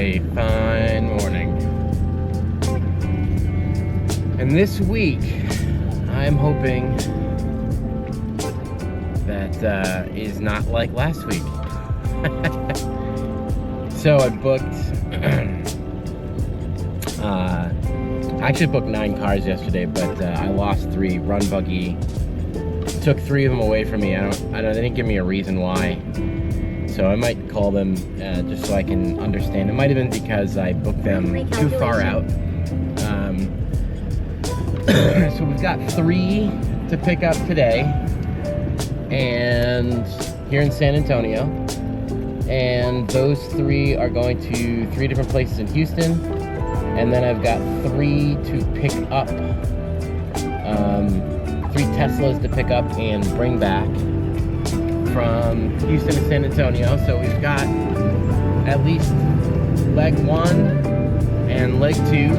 a fine morning. And this week, I'm hoping that is not like last week. So I booked, I actually booked 9 cars yesterday, but I lost 3. Run Buggy took 3 of them away from me. They didn't give me a reason why. So I might call them just so I can understand. It might have been because I booked them too far out. So we've got 3 to pick up today, and here in San Antonio. And those 3 are going to 3 different places in Houston. And then I've got 3 to pick up, 3 Teslas to pick up and bring back from Houston to San Antonio. So we've got at least leg 1 and leg 2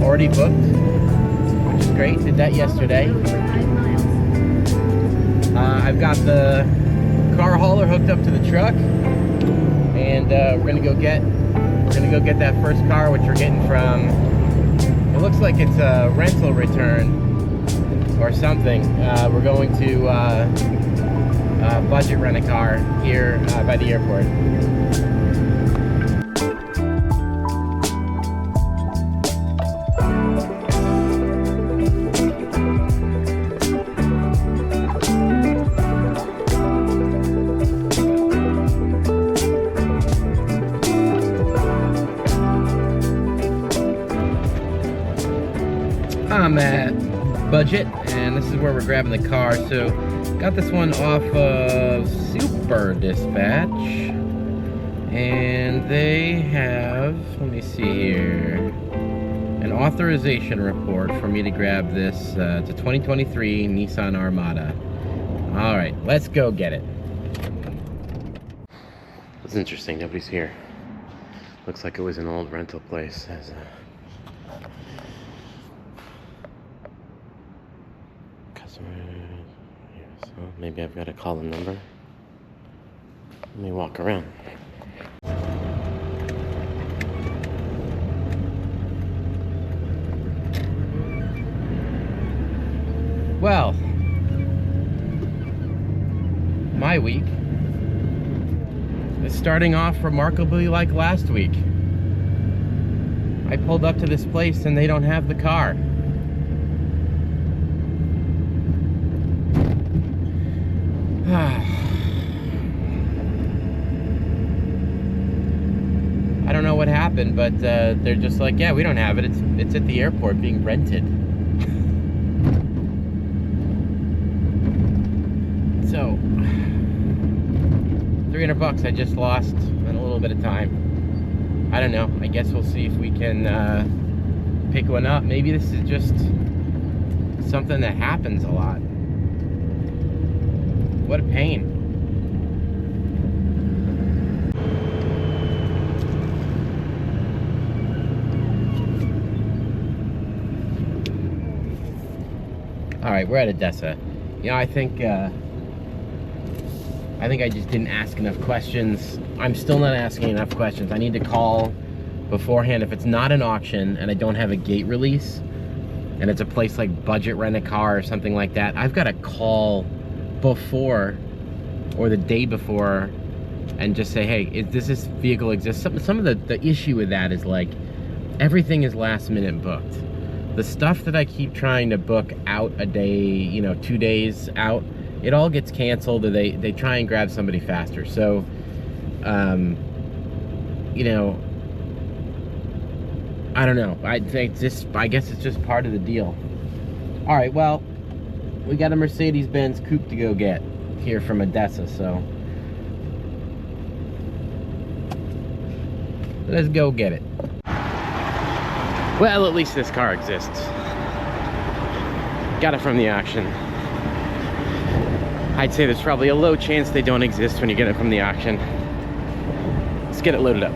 already booked, which is great. Did that yesterday. I've got the car hauler hooked up to the truck, and we're gonna go get that first car, which we're getting from, it looks like it's a rental return or something. We're going to budget rent a car here by the airport. I'm at Budget, and this is where we're grabbing the car. So got this one off of Super Dispatch, and they have, let me see here, an authorization report for me to grab this. It's a 2023 Nissan Armada. All right, let's go get it. It's interesting, nobody's here. Looks like it was an old rental place. As a so maybe I've got to call the number. Let me walk around. Well, my week is starting off remarkably like last week. I pulled up to this place and they don't have the car. I don't know what happened, but they're just like, yeah, we don't have it. It's at the airport being rented. So, $300 I just lost in a little bit of time. I don't know. I guess we'll see if we can pick one up. Maybe this is just something that happens a lot. What a pain. All right, we're at Odessa. You know, I think I just didn't ask enough questions. I'm still not asking enough questions. I need to call beforehand. If it's not an auction and I don't have a gate release, and it's a place like Budget Rent a Car or something like that, I've got to call before or the day before and just say, hey, does this vehicle exist? Some of the issue with that is, like, everything is last minute booked. The stuff that I keep trying to book out a day, you know, 2 days out, it all gets canceled, or they try and grab somebody faster. So you know, I don't know. I guess it's just part of the deal. All right, well, we got a Mercedes-Benz coupe to go get here from Odessa, so let's go get it. Well, at least this car exists. Got it from the auction. I'd say there's probably a low chance they don't exist when you get it from the auction. Let's get it loaded up.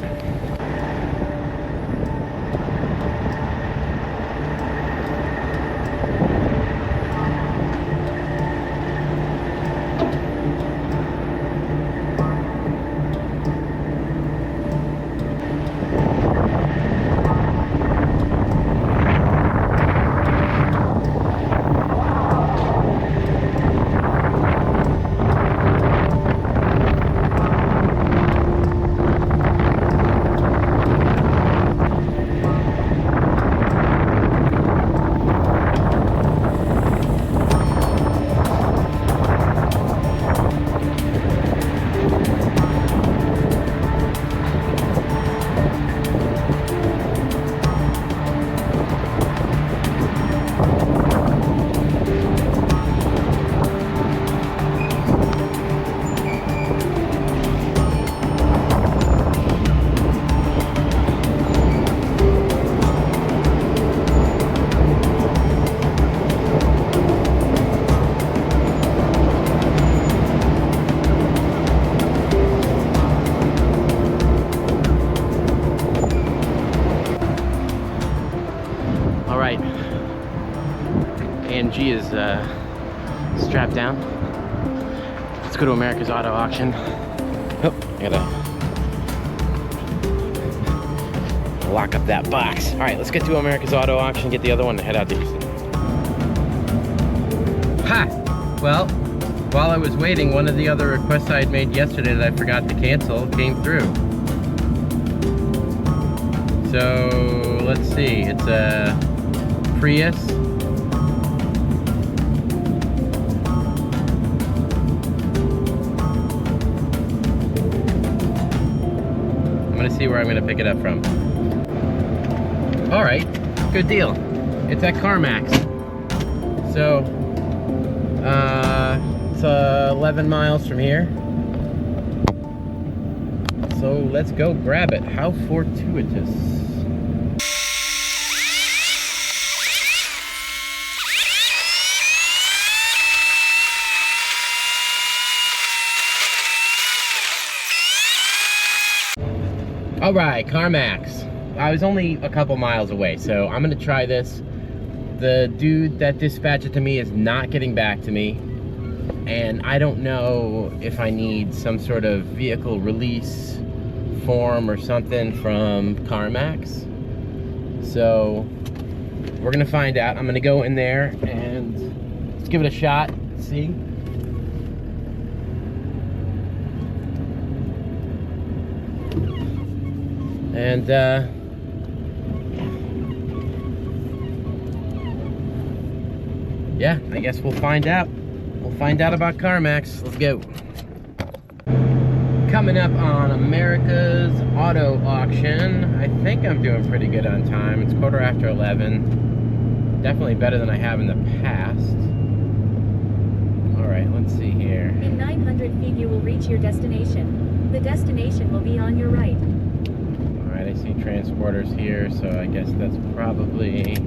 All right, AMG is strapped down. Let's go to America's Auto Auction. Oh, I gotta lock up that box. All right, let's get to America's Auto Auction, get the other one, and head out to Houston. Ha! Well, while I was waiting, one of the other requests I had made yesterday that I forgot to cancel came through. So, let's see, it's a Prius. I'm gonna see where I'm gonna pick it up from. All right, good deal. It's at CarMax. So, it's 11 miles from here. So let's go grab it. How fortuitous. All right, CarMax. I was only a couple miles away, so I'm gonna try this. The dude that dispatched it to me is not getting back to me, and I don't know if I need some sort of vehicle release form or something from CarMax. So we're gonna find out. I'm gonna go in there and let's give it a shot, see. And yeah, I guess we'll find out. We'll find out about CarMax. Let's go. Coming up on America's Auto Auction. I think I'm doing pretty good on time. It's 11:15. Definitely better than I have in the past. All right, let's see here. In 900 feet, you will reach your destination. The destination will be on your right. All right, I see transporters here, so I guess that's probably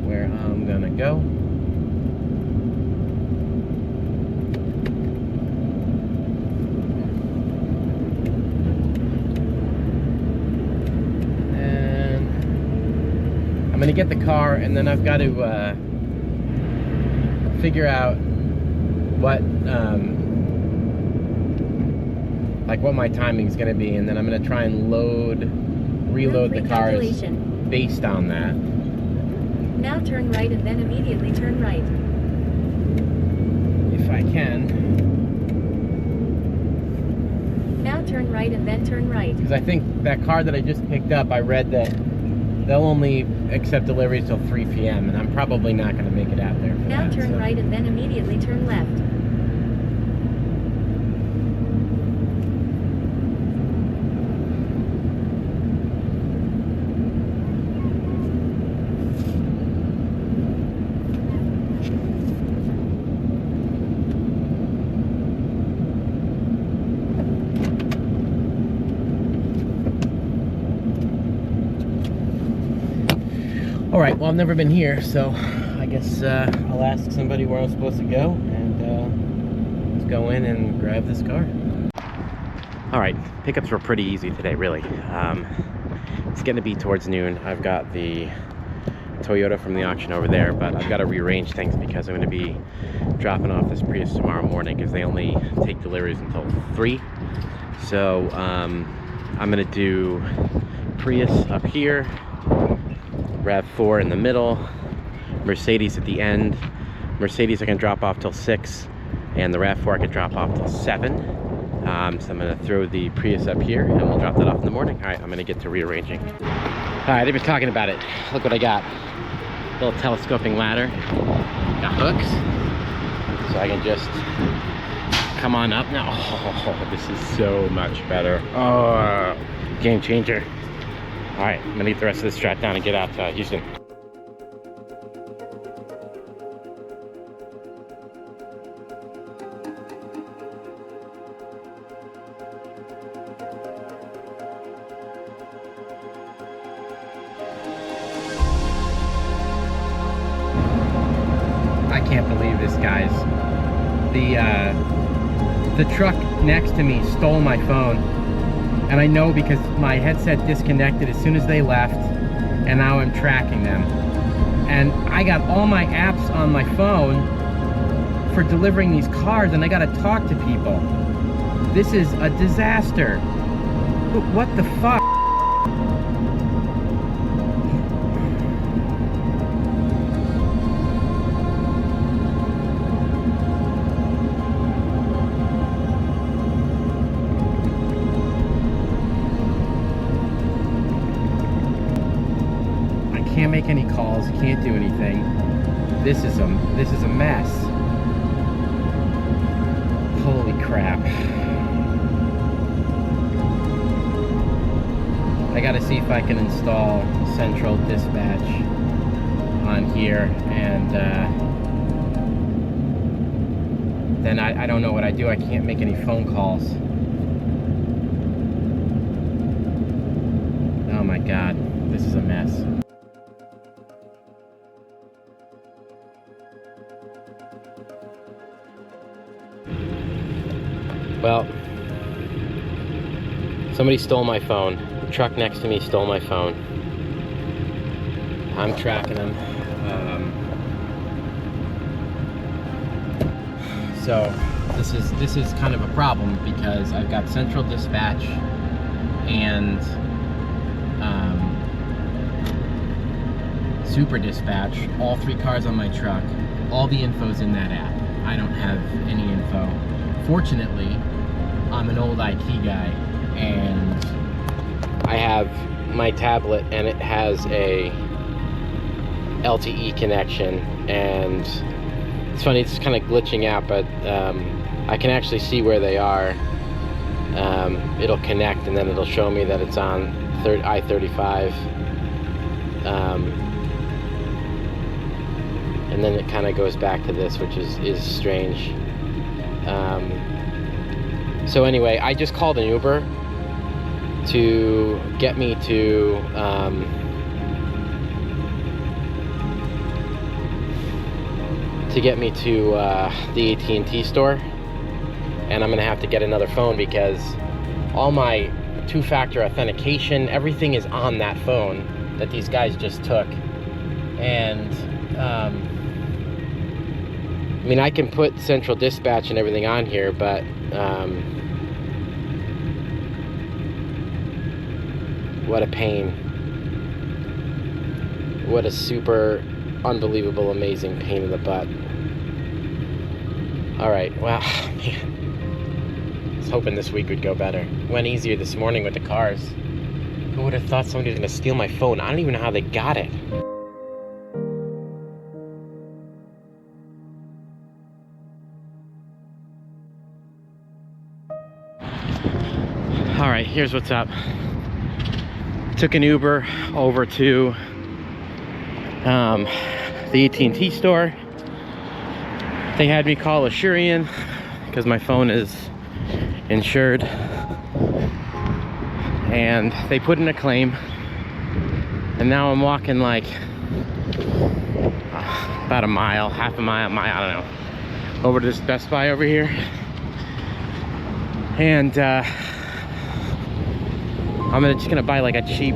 where I'm gonna go. I'm gonna get the car, and then I've got to figure out what like what my timing is gonna be, and then I'm gonna try and reload the cars based on that. Now turn right and then immediately turn right. If I can. Now turn right and then turn right. Because I think that car that I just picked up, I read that they'll only accept deliveries till 3 p.m. and I'm probably not going to make it out there for now that. Turn right and then immediately turn left. All right, well, I've never been here, so I guess I'll ask somebody where I'm supposed to go, and let's go in and grab this car. All right, pickups were pretty easy today, really. It's getting to be towards noon. I've got the Toyota from the auction over there, but I've got to rearrange things because I'm going to be dropping off this Prius tomorrow morning because they only take deliveries until 3. So I'm going to do Prius up here, RAV4 in the middle, Mercedes at the end. Mercedes I can drop off till 6, and the RAV4 I can drop off till 7. So I'm gonna throw the Prius up here and we'll drop that off in the morning. All right, I'm gonna get to rearranging. All right, they've been talking about it. Look what I got. Little telescoping ladder. Got hooks. So I can just come on up now. Oh, this is so much better. Oh, game changer. All right, I'm gonna get the rest of this strapped down and get out to Houston. I can't believe this, guys. The truck next to me stole my phone. And I know because my headset disconnected as soon as they left, and now I'm tracking them. And I got all my apps on my phone for delivering these cars, and I gotta talk to people. This is a disaster. What the fuck? Can't make any calls, can't do anything. This is a mess. Holy crap. I gotta see if I can install central dispatch on here, and then I don't know what I do. I can't make any phone calls. Oh my god, this is a mess. Well, somebody stole my phone. The truck next to me stole my phone. I'm tracking them. So this is kind of a problem because I've got central dispatch and super dispatch. All 3 cars on my truck. All the info's in that app. I don't have any info. Fortunately, I'm an old IT guy, and I have my tablet, and it has a LTE connection, and it's funny, it's kind of glitching out, but I can actually see where they are. It'll connect, and then it'll show me that it's on I-35, and then it kind of goes back to this, which is strange. So anyway, I just called an Uber to get me to the AT&T store, and I'm gonna have to get another phone because all my 2-factor authentication, everything is on that phone that these guys just took. And I mean, I can put central dispatch and everything on here, but what a pain. What a super unbelievable, amazing pain in the butt. Alright, well, man. I was hoping this week would go better. Went easier this morning with the cars. Who would have thought somebody was going to steal my phone? I don't even know how they got it. Alright, here's what's up. Took an Uber over to the AT&T store. They had me call Asurion because my phone is insured, and they put in a claim, and now I'm walking like about a mile, half a mile, I don't know, over to this Best Buy over here, and I'm just gonna buy like a cheap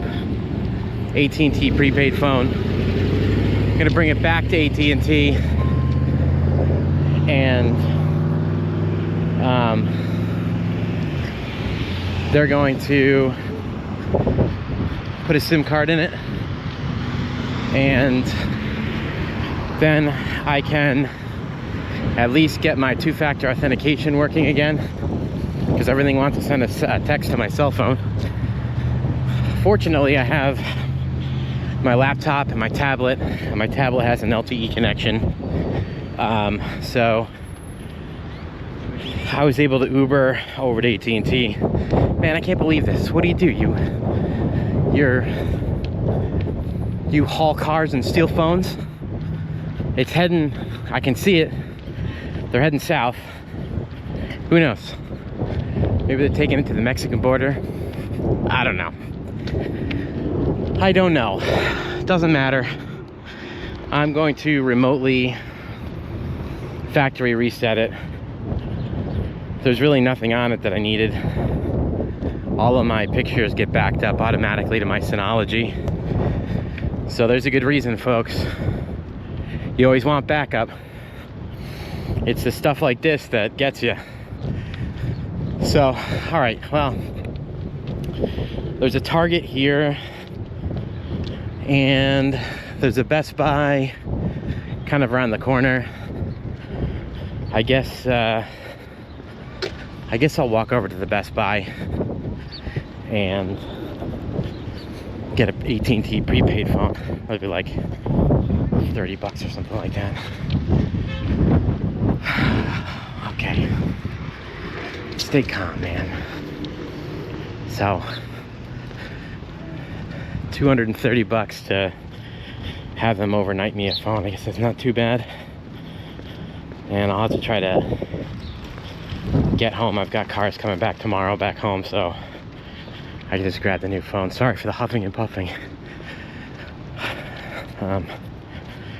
AT&T prepaid phone. I'm gonna bring it back to AT&T, and they're going to put a SIM card in it, and then I can at least get my 2-factor authentication working again, because everything wants to send a text to my cell phone. Fortunately, I have my laptop and my tablet has an LTE connection. So I was able to Uber over to AT&T. Man, I can't believe this. What do? You haul cars and steal phones? It's heading, I can see it. They're heading south. Who knows? Maybe they're taking it to the Mexican border. I don't know. I don't know. Doesn't matter. I'm going to remotely factory reset it. There's really nothing on it that I needed. All of my pictures get backed up automatically to my Synology. So there's a good reason, folks. You always want backup. It's the stuff like this that gets you. So, all right, well, there's a Target here, and there's a Best Buy kind of around the corner. I guess I'll walk over to the Best Buy and get an AT&T prepaid phone. It'll be like 30 bucks or something like that. Okay. Stay calm, man. So, 230 bucks to have them overnight me a phone. I guess that's not too bad. And I'll have to try to get home. I've got cars coming back tomorrow back home, so I can just grab the new phone. Sorry for the huffing and puffing. I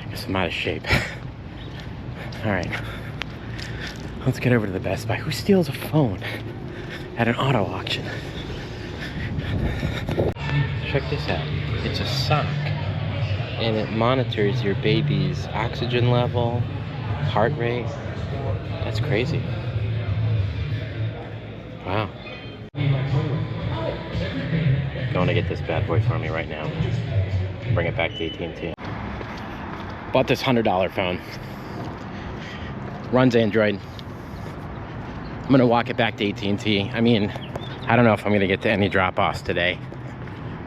guess I'm out of shape. All right. Let's get over to the Best Buy. Who steals a phone at an auto auction? Check this out. It's a sock, and it monitors your baby's oxygen level, heart rate. That's crazy. Wow. Going to get this bad boy for me right now. Bring it back to AT&T. Bought this $100 phone. Runs Android. I'm gonna walk it back to AT&T. I mean, I don't know if I'm gonna get to any drop-offs today,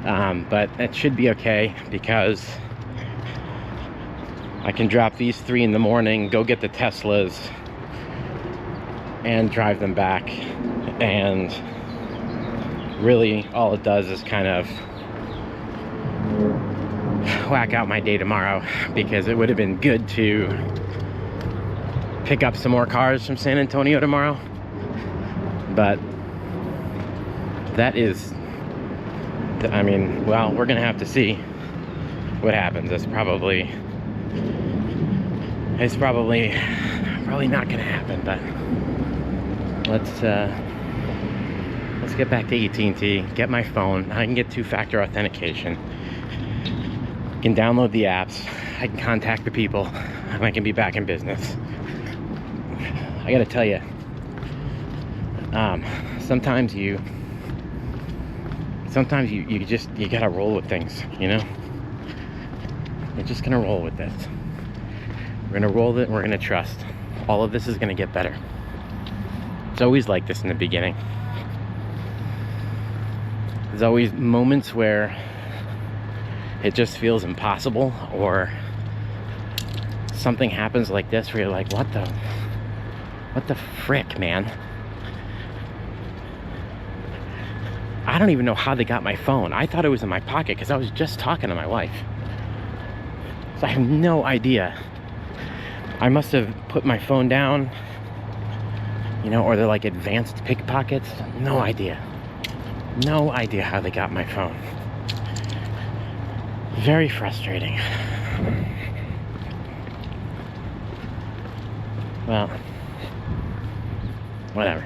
but it should be okay because I can drop these 3 in the morning, go get the Teslas, and drive them back. And really, all it does is kind of whack out my day tomorrow, because it would have been good to pick up some more cars from San Antonio tomorrow. But that is, I mean, well, we're gonna have to see what happens. It's probably not gonna happen, but let's get back to AT&T, get my phone. I can get 2-factor authentication. I can download the apps. I can contact the people, and I can be back in business. I gotta tell you, sometimes you gotta roll with things, you know? You're just gonna roll with this. We're gonna roll it, and we're gonna trust. All of this is gonna get better. It's always like this in the beginning. There's always moments where it just feels impossible, or something happens like this where you're like, what the frick, man? I don't even know how they got my phone. I thought it was in my pocket because I was just talking to my wife. So I have no idea. I must have put my phone down, you know, or they're like advanced pickpockets. No idea. No idea how they got my phone. Very frustrating. Well, whatever.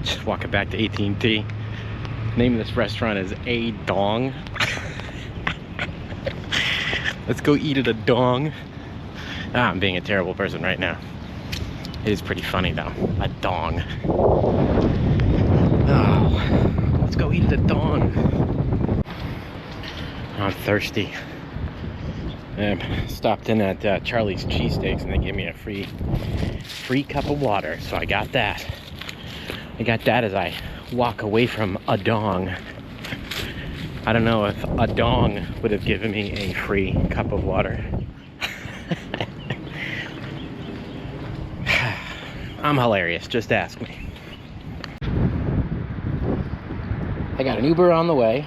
Just walking back to AT&T. Name of this restaurant is A Dong. Let's go eat at a dong. I'm being a terrible person right now. It is pretty funny though. A dong. Oh, let's go eat at a dong. I'm thirsty. I stopped in at Charlie's Cheesesteaks, and they gave me a free cup of water, so I got that. I got that as I walk away from a dong. I don't know if a dong would have given me a free cup of water. I'm hilarious, just ask me. I got an Uber on the way,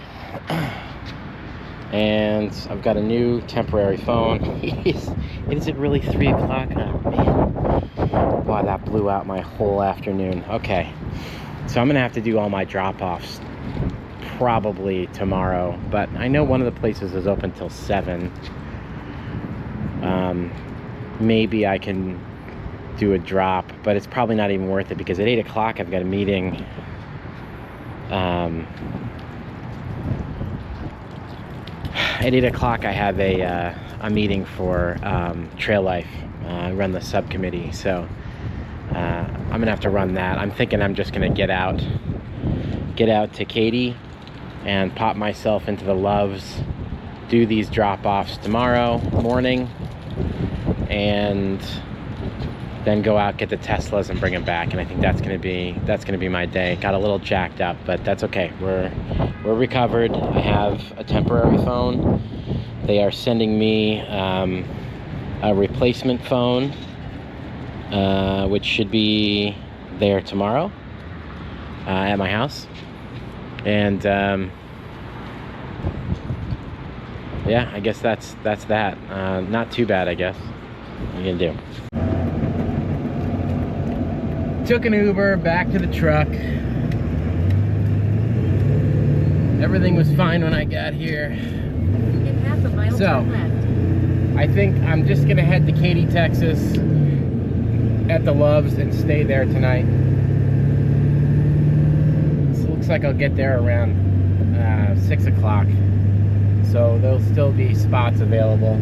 and I've got a new temporary phone. Is it really 3 o'clock? Oh man, wow, that blew out my whole afternoon. Okay, so I'm gonna have to do all my drop-offs probably tomorrow, but I know one of the places is open till 7. Maybe I can do a drop, but it's probably not even worth it, because at 8 o'clock I've got a meeting. At 8 o'clock I have a meeting for Trail Life. I run the subcommittee, so I'm gonna have to run that. I'm thinking I'm just gonna get out to Katy and pop myself into the Loves, do these drop-offs tomorrow morning, and then go out, get the Teslas and bring them back. And I think that's gonna be my day. Got a little jacked up, but that's okay. We're recovered. I have a temporary phone. They are sending me a replacement phone, which should be there tomorrow at my house. And yeah, I guess that's that. Not too bad, I guess. What are you gonna do? Took an Uber back to the truck. Everything was fine when I got here. In half a mile, turn left. I think I'm just gonna head to Katy, Texas at the Loves and stay there tonight. So it looks like I'll get there around 6 o'clock. So there'll still be spots available.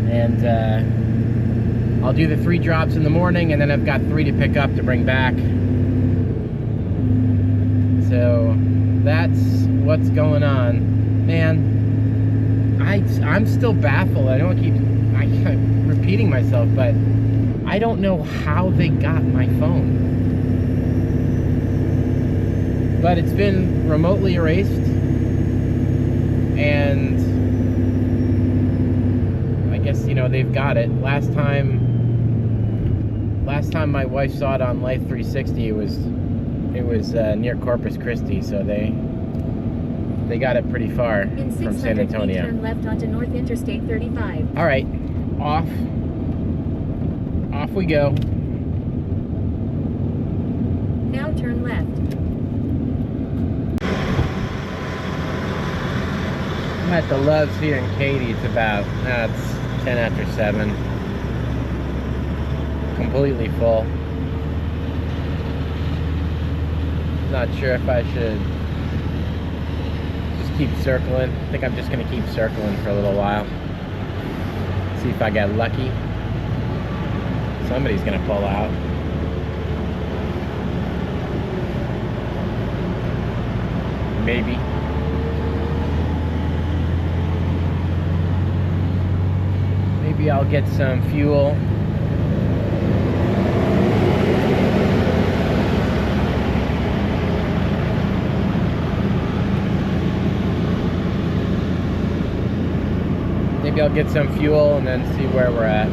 And I'll do the 3 drops in the morning, and then I've got 3 to pick up to bring back. So that's what's going on. Man, I'm still baffled. I keep repeating myself, but I don't know how they got my phone. But it's been remotely erased, and I guess, you know, they've got it. Last time my wife saw it on Life 360, it was near Corpus Christi, so they got it pretty far from San Antonio. Turn left onto North Interstate 35. All right, off we go. Now turn left. I'm at the Loves here in Katy. It's about it's 10 after 7. Completely full. Not sure if I should just keep circling. I think I'm just gonna keep circling for a little while. See if I get lucky. Somebody's gonna pull out. Maybe. Maybe I'll get some fuel. Maybe I'll get some fuel and then see where we're at.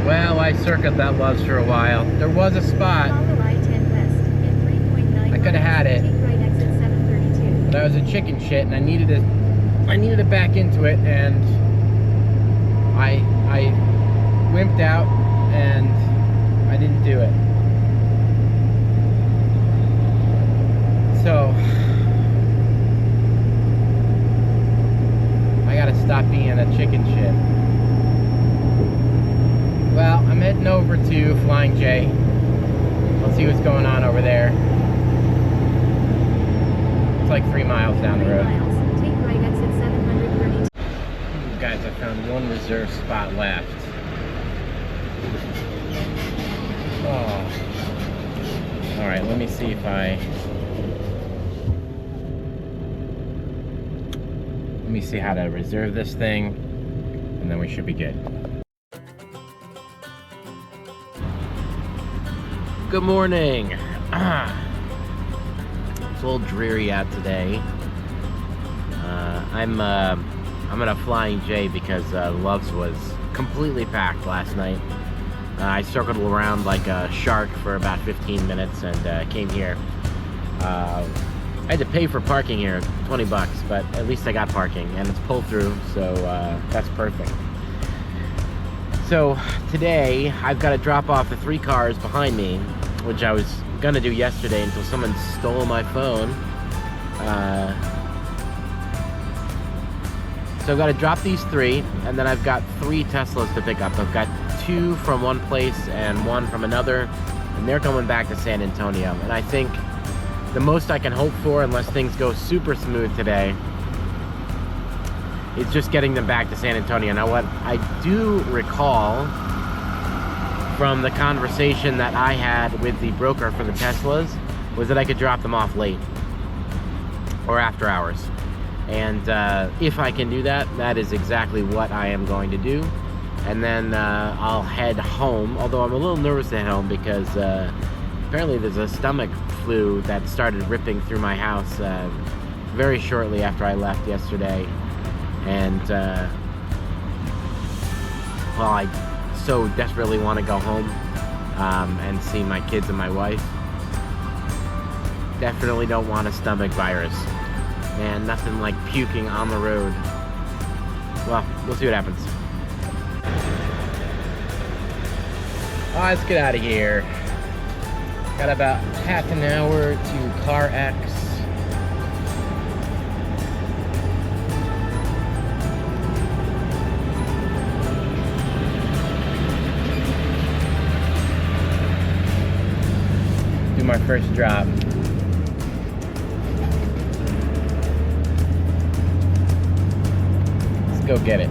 Well, I circled that Loves for a while. There was a spot. Follow I-10 west and 3.9 I could have had it. Take right exit 732. But I was a chicken shit and I needed to back into it, and I wimped out and I didn't do it. So I gotta stop being a chicken shit. Well, I'm heading over to Flying J. Let's see what's going on over there. It's like 3 miles down the 3 road. miles. Take right exit 732. Guys, I found one reserve spot left. Oh. Alright, let me see if let me see how to reserve this thing, and then we should be good. Good morning. It's a little dreary out today. I'm at a Flying J because Loves was completely packed last night. I circled around like a shark for about 15 minutes and came here. I had to pay for parking here, 20 bucks, but at least I got parking, and it's pull through, so that's perfect. So today I've got to drop off the 3 cars behind me, which I was gonna do yesterday until someone stole my phone. So So I've got to drop these 3, and then I've got 3 Teslas to pick up. I've got 2 from one place and 1 from another, and they're coming back to San Antonio. And I think the most I can hope for, unless things go super smooth today, is just getting them back to San Antonio. Now, what I do recall from the conversation that I had with the broker for the Teslas was that I could drop them off late or after hours. And if I can do that, that is exactly what I am going to do. And then I'll head home, although I'm a little nervous to head home because apparently there's a stomach flu that started ripping through my house very shortly after I left yesterday. And well, I so desperately want to go home and see my kids and my wife. Definitely don't want a stomach virus. And nothing like puking on the road. Well, we'll see what happens. Let's get out of here. Got about half an hour to Car X. Do my first drop. Go get it.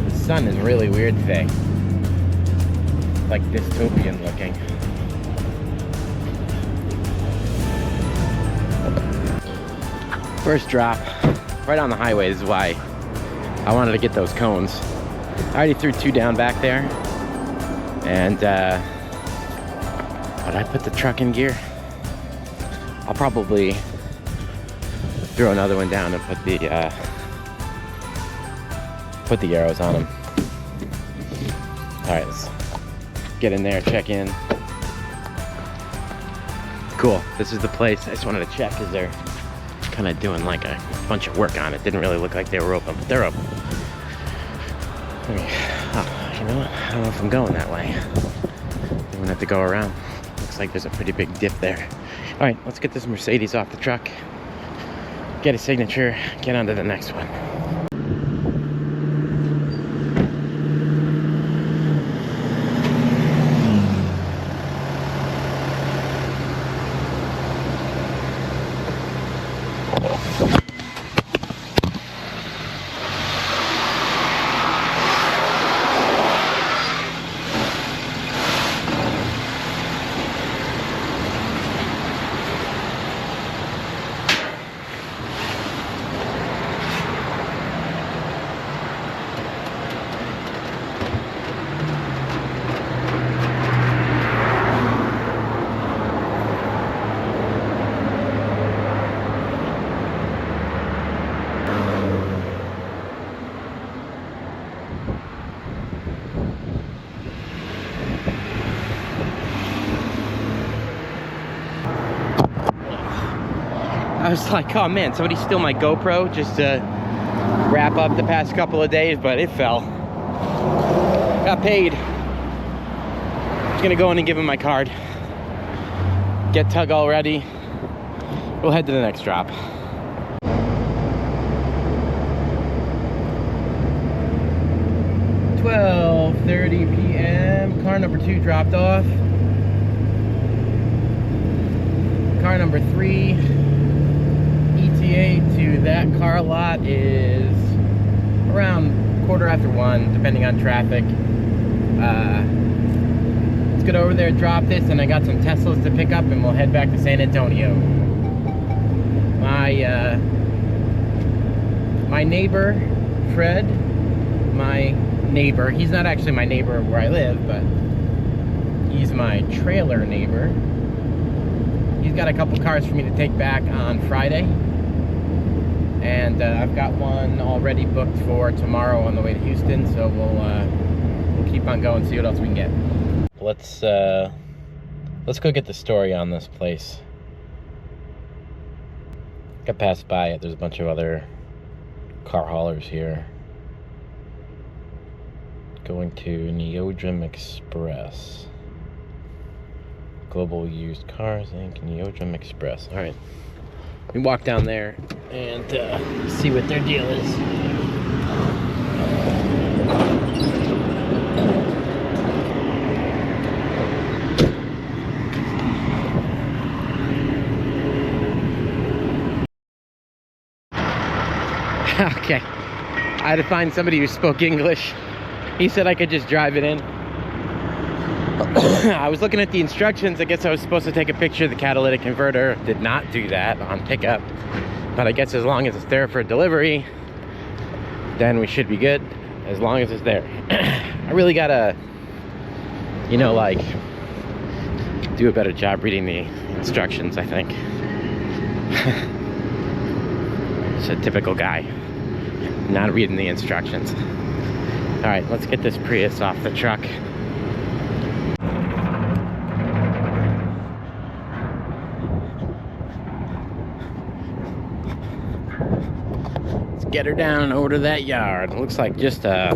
The sun is really weird today. Like dystopian looking. First drop, right on the highway is why I wanted to get those cones. I already threw 2 down back there. And when I put the truck in gear, I'll probably throw another one down and put the arrows on them. Alright, let's get in there, check in. Cool, this is the place. I just wanted to check because they're kind of doing like a bunch of work on it. Didn't really look like they were open, but they're open. You know what? I don't know if I'm going that way. I'm gonna have to go around. Looks like there's a pretty big dip there. Alright, let's get this Mercedes off the truck, get a signature, get on to the next one. I was like, oh man, somebody stole my GoPro just to wrap up the past couple of days, but it fell. Got paid. Just gonna go in and give him my card. Get Tug all ready. We'll head to the next drop. $12:30 p.m. Car number 2 dropped off. Car number 3. ETA to that car lot is around 1:15, depending on traffic. Let's get over there, drop this, and I got some Teslas to pick up, and we'll head back to San Antonio. My neighbor, Fred, he's not actually my neighbor where I live, but he's my trailer neighbor. He's got a couple cars for me to take back on Friday. And I've got one already booked for tomorrow on the way to Houston, so we'll keep on going, see what else we can get. Let's go get the story on this place. Got passed by it. There's a bunch of other car haulers here. Going to Neodrim Express. Global Used Cars Inc. Neodrim Express. All right. We walk down there and see what their deal is. Okay, I had to find somebody who spoke English. He said I could just drive it in. I was looking at the instructions. I guess I was supposed to take a picture of the catalytic converter. Did not do that on pickup. But I guess as long as it's there for delivery, then we should be good. As long as it's there. I really gotta, you know, like, do a better job reading the instructions, I think. It's a typical guy, not reading the instructions. All right, let's get this Prius off the truck. Let's get her down over to that yard. It looks like just a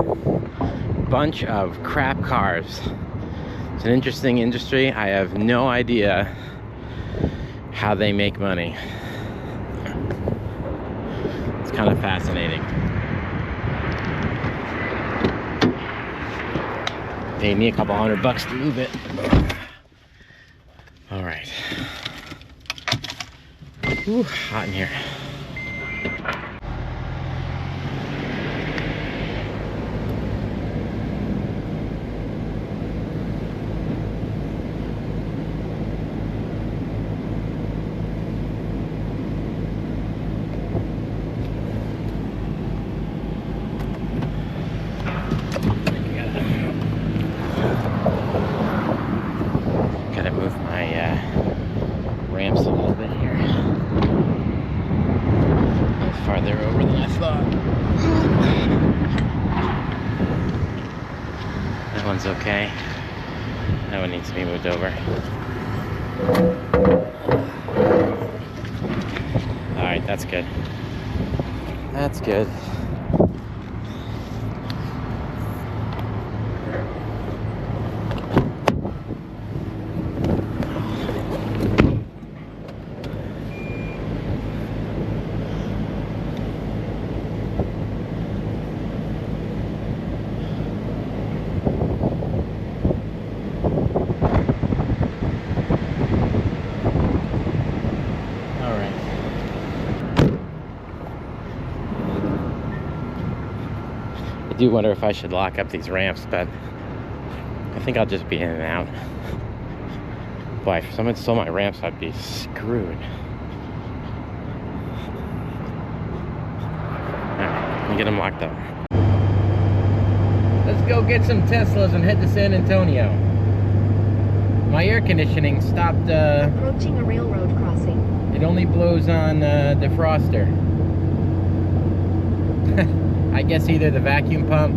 bunch of crap cars. It's an interesting industry. I have no idea how they make money. It's kind of fascinating. Paid me a couple $100 to move it. All right. Ooh, hot in here. Gotta move my ramps a little bit here. A little farther over than I thought. That one's okay. That one needs to be moved over. Alright, that's good. That's good. I do wonder if I should lock up these ramps, but I think I'll just be in and out. Boy, if someone stole my ramps, I'd be screwed. Alright, let me get them locked up. Let's go get some Teslas and head to San Antonio. My air conditioning stopped. Approaching a railroad crossing. It only blows on defroster. I guess either the vacuum pump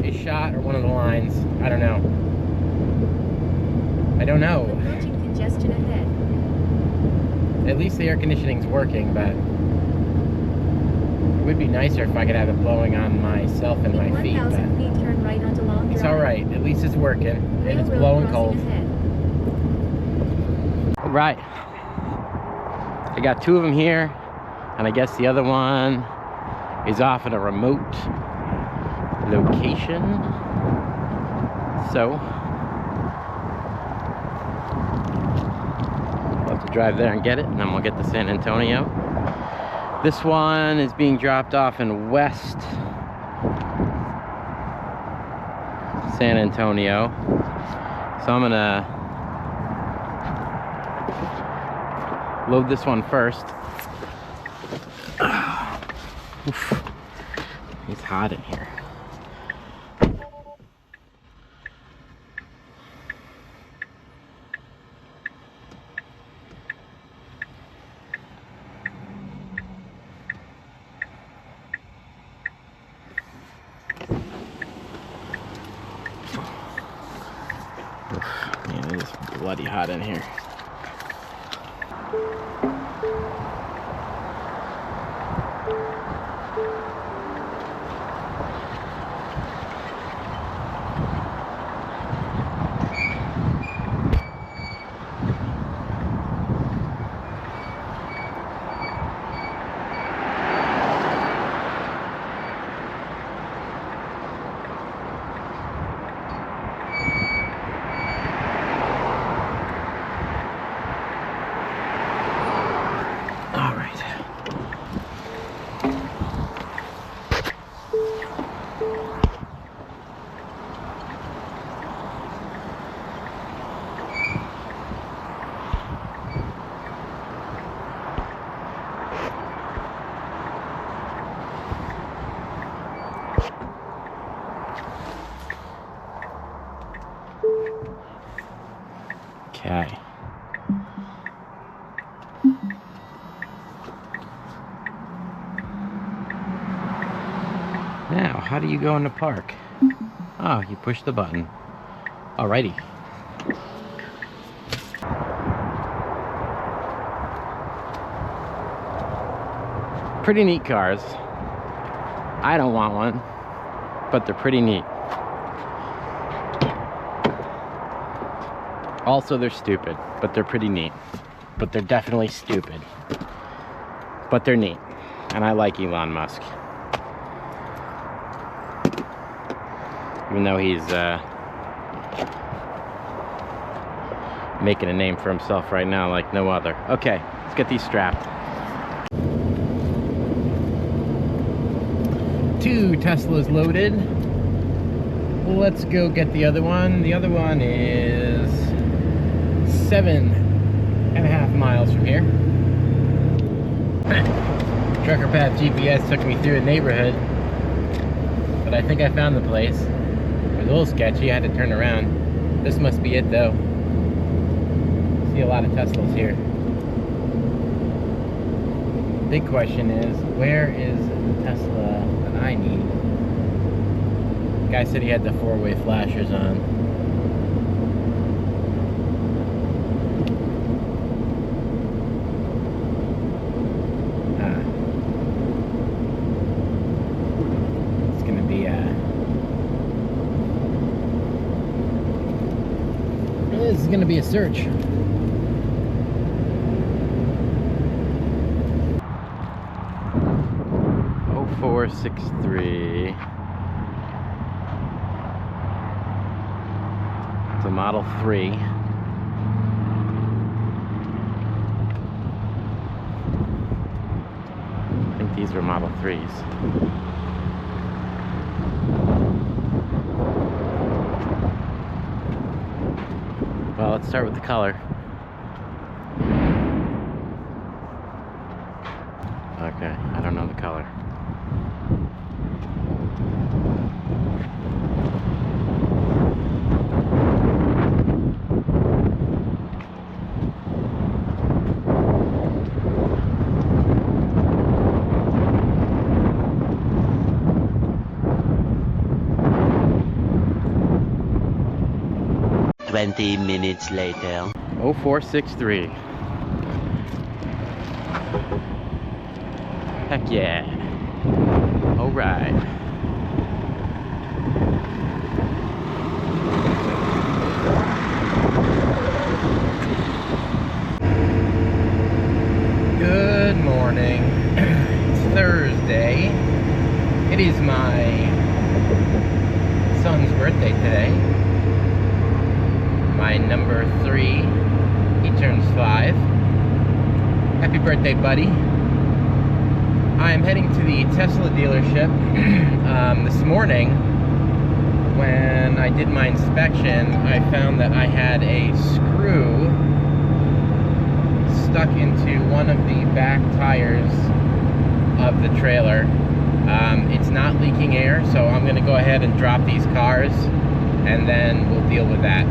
is shot or one of the lines. I don't know. I don't know. Approaching congestion ahead. At least the air conditioning's working, but it would be nicer if I could have it blowing on myself and my feet. 1,000 feet, turn right onto Long Drive. It's alright. At least it's working. And it's blowing cold. Right. I got two of them here, and I guess the other one is off at a remote location. So I'll have to drive there and get it, and then we'll get to San Antonio. This one is being dropped off in West San Antonio. So I'm gonna load this one first. Oof. It's hot in here. Oof. Man, it is bloody hot in here. Okay. Now, how do you go in the park? Oh, you push the button. Alrighty. Pretty neat cars. I don't want one, but they're pretty neat. Also, they're stupid, but they're pretty neat. But they're definitely stupid. But they're neat. And I like Elon Musk. Even though he's making a name for himself right now like no other. Okay, let's get these strapped. 2 Teslas loaded. Let's go get the other one. The other one is 7.5 miles from here. Trucker Path GPS took me through a neighborhood, but I think I found the place. It was a little sketchy, I had to turn around. This must be it though. See a lot of Teslas here. Big question is, where is the Tesla that I need? Guy said he had the 4-way flashers on. It's gonna be this is gonna be a search. Oh, 463. It's a Model 3. I think these are Model 3s. Well, let's start with the color. Okay, I don't know the color. Twenty minutes later. 0463. Heck yeah. Alright. Good morning. It's Thursday. It is my son's birthday today. My number 3. He turns 5. Happy birthday, buddy. I'm heading to the Tesla dealership. This morning, when I did my inspection, I found that I had a screw stuck into one of the back tires of the trailer. It's not leaking air, so I'm going to go ahead and drop these cars, and then we'll deal with that.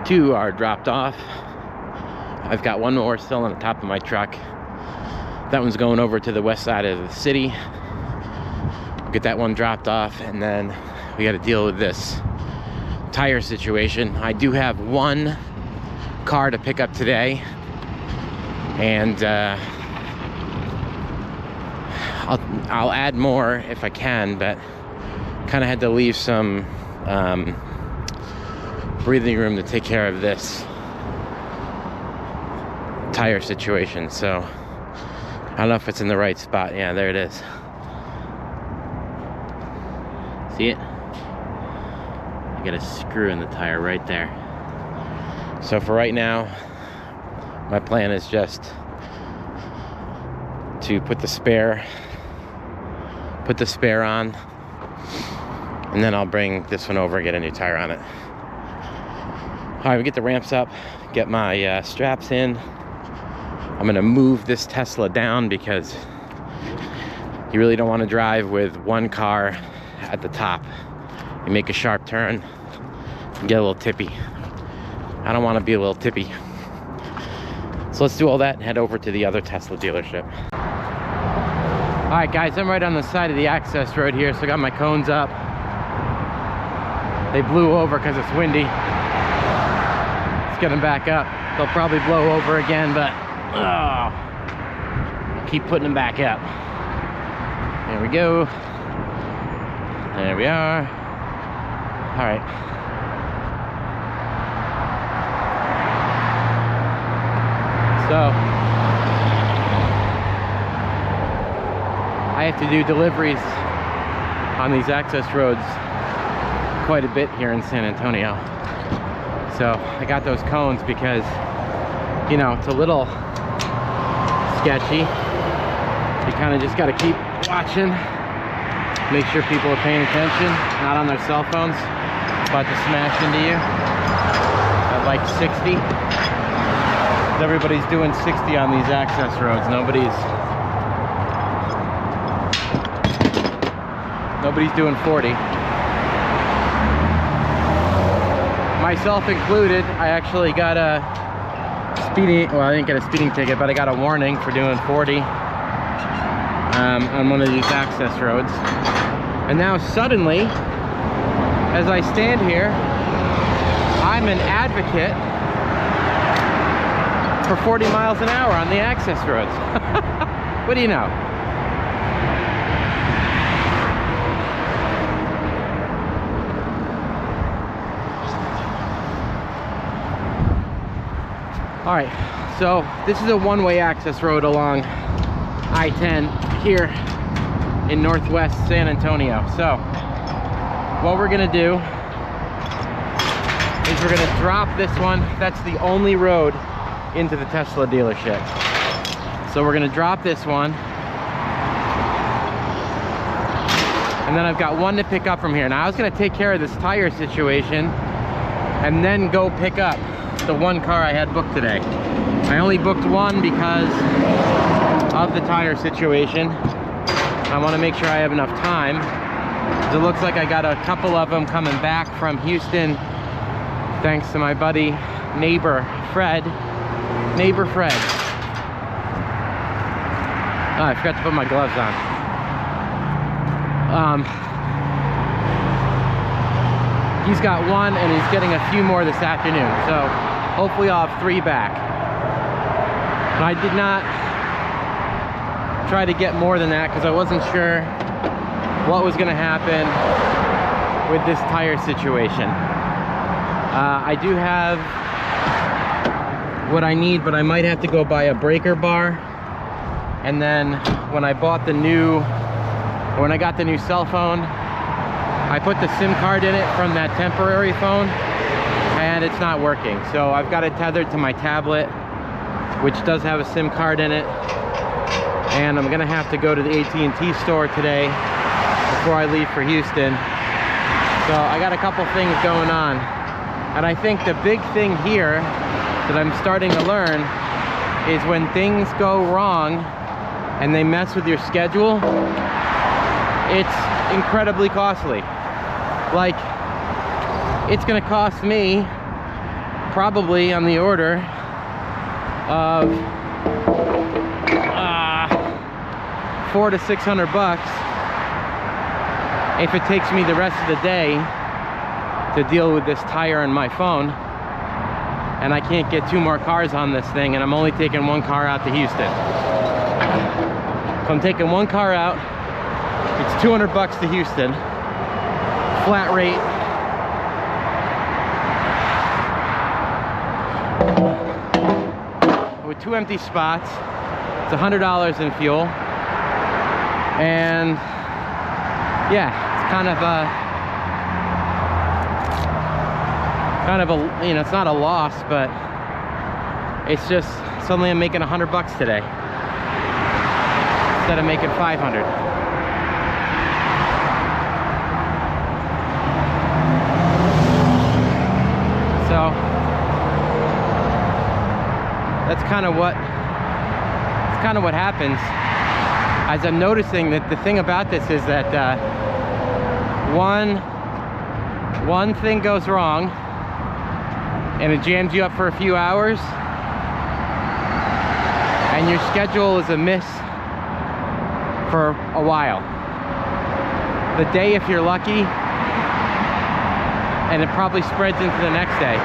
Two are dropped off. I've got one more still on the top of my truck. That one's going over to the west side of the city. Get that one dropped off, and then we got to deal with this tire situation. I do have one car to pick up today, and I'll add more if I can, but kind of had to leave some breathing room to take care of this tire situation. So I don't know if it's in the right spot. Yeah, there it is. See it? You got a screw in the tire right there. So for right now, my plan is just to put the spare on, and then I'll bring this one over and get a new tire on it. All right, we get the ramps up, get my straps in. I'm gonna move this Tesla down because you really don't want to drive with one car at the top. You make a sharp turn and get a little tippy. I don't want to be a little tippy. So let's do all that and head over to the other Tesla dealership. All right, guys, I'm right on the side of the access road here, so I got my cones up. They blew over because it's windy. Let's get them back up. They'll probably blow over again, but keep putting them back up. There we go. There we are. All right. So I have to do deliveries on these access roads quite a bit here in San Antonio. So I got those cones because, you know, it's a little sketchy. You kind of just got to keep watching, make sure people are paying attention, not on their cell phones, about to smash into you at like 60. Everybody's doing 60 on these access roads. Nobody's doing 40. Myself included. I actually got a speeding, well, I didn't get a speeding ticket, but I got a warning for doing 40 on one of these access roads. And now suddenly, as I stand here, I'm an advocate for 40 miles an hour on the access roads. What do you know? All right, so this is a one-way access road along I-10 here in northwest San Antonio. So what we're gonna do is we're gonna drop this one. That's the only road into the Tesla dealership. So we're gonna drop this one. And then I've got one to pick up from here. Now I was gonna take care of this tire situation and then go pick up the one car I had booked today. I only booked one because of the tire situation. I want to make sure I have enough time. It looks like I got a couple of them coming back from Houston, thanks to my buddy, neighbor Fred. Oh, I forgot to put my gloves on. He's got one and he's getting a few more this afternoon. So hopefully I'll have 3 back. But I did not try to get more than that because I wasn't sure what was gonna happen with this tire situation. I do have what I need, but I might have to go buy a breaker bar. And then when I got the new cell phone, I put the SIM card in it from that temporary phone and it's not working. So I've got it tethered to my tablet, which does have a SIM card in it. And I'm gonna have to go to the AT&T store today before I leave for Houston. So I got a couple things going on. And I think the big thing here that I'm starting to learn is when things go wrong and they mess with your schedule, it's incredibly costly. Like, it's gonna cost me probably on the order of $400 to $600 if it takes me the rest of the day to deal with this tire and my phone, and I can't get 2 more cars on this thing, and I'm only taking 1 car out to Houston. So I'm taking 1 car out. It's $200 to Houston, flat rate. With 2 empty spots, it's $100 in fuel. And yeah, it's kind of a, you know, it's not a loss, but it's just suddenly I'm making $100 today instead of making 500. So that's kind of what happens. As I'm noticing that the thing about this is that one thing goes wrong and it jams you up for a few hours, and your schedule is a miss for a while. The day, if you're lucky, and it probably spreads into the next day.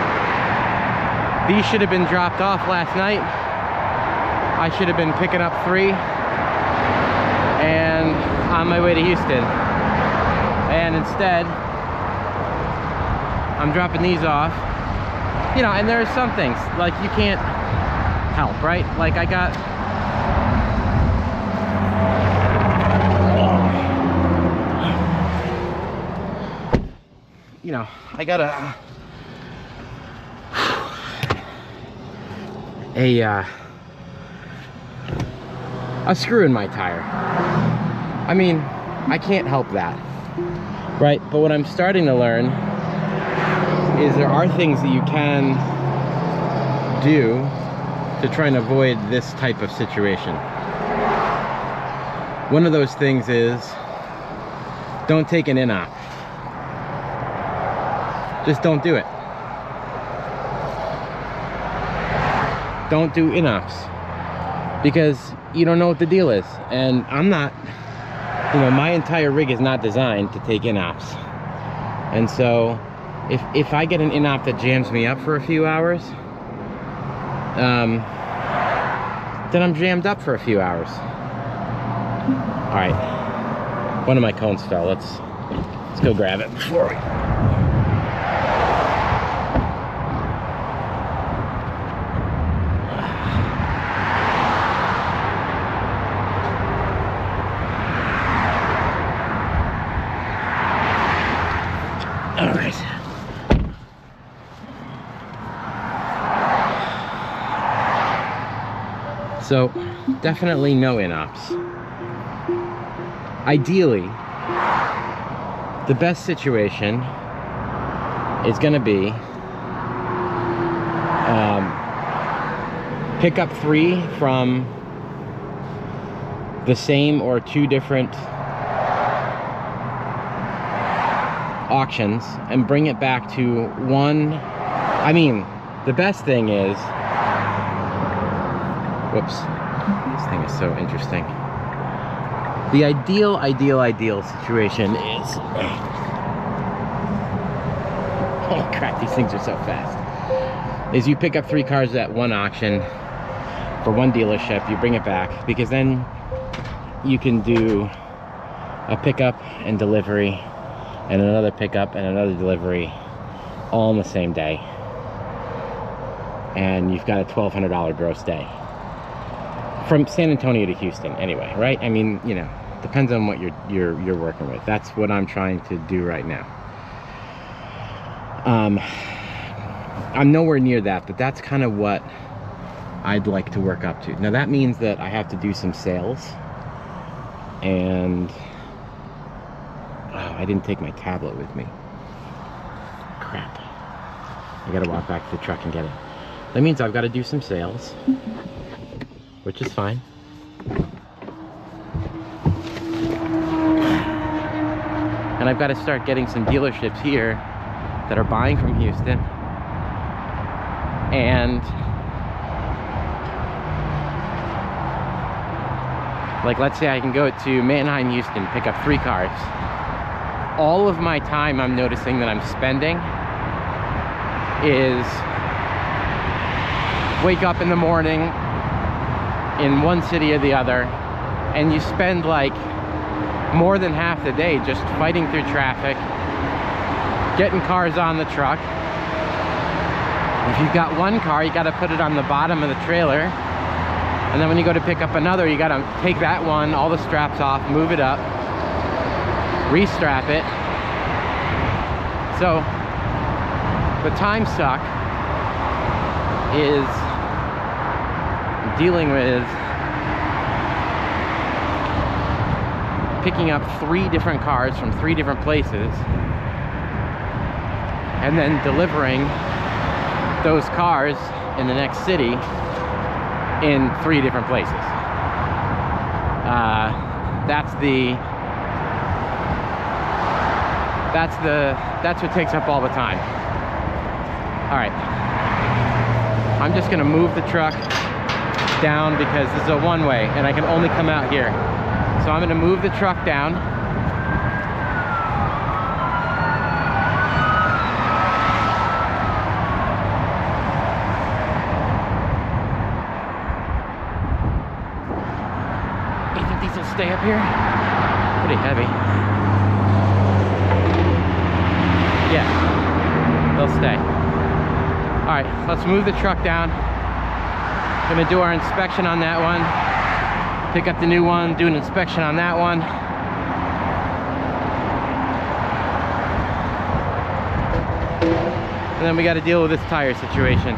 These should have been dropped off last night. I should have been picking up 3 and on my way to Houston. And instead, I'm dropping these off. You know, and there are some things, like, you can't help, right? Like, I got... You know, I got a screw in my tire. I mean, I can't help that, right? But what I'm starting to learn is there are things that you can do to try and avoid this type of situation. One of those things is don't take an in-op. Just don't do it. Don't do in-ops because you don't know what the deal is. And I'm not, you know, my entire rig is not designed to take in-ops. And so if I get an in-op that jams me up for a few hours, then I'm jammed up for a few hours. All right, one of my cones fell. Let's go grab it before we... All right. So, definitely no in-ops. Ideally, the best situation is going to be pick up 3 from the same or 2 different auctions and bring it back to one. I mean, the best thing is, whoops, this thing is so interesting. The ideal situation is, oh crap, these things are so fast, is you pick up 3 cars at one auction for one dealership, you bring it back, because then you can do a pickup and delivery and another pickup and another delivery all on the same day, and you've got a $1,200 gross day from San Antonio to Houston anyway, right? I mean, you know, depends on what you're working with. That's what I'm trying to do right now. I'm nowhere near that, but that's kind of what I'd like to work up to. Now that means that I have to do some sales, and I didn't take my tablet with me. Crap. I gotta walk back to the truck and get it. That means I've got to do some sales, which is fine. And I've got to start getting some dealerships here that are buying from Houston. And like, let's say I can go to Manheim, Houston, pick up 3 cars. All of my time I'm noticing that I'm spending is wake up in the morning in one city or the other, and you spend like more than half the day just fighting through traffic, getting cars on the truck. If you've got one car, you got to put it on the bottom of the trailer. And then when you go to pick up another, you got to take that one, all the straps off, move it up, restrap it. So the time suck is dealing with picking up 3 different cars from 3 different places and then delivering those cars in the next city in 3 different places. That's what takes up all the time. All right, I'm just gonna move the truck down because this is a one-way and I can only come out here. So I'm gonna move the truck down. You think these will stay up here? Pretty heavy. Yeah, they'll stay. All right, let's move the truck down. Gonna do our inspection on that one. Pick up the new one, do an inspection on that one. And then we got to deal with this tire situation.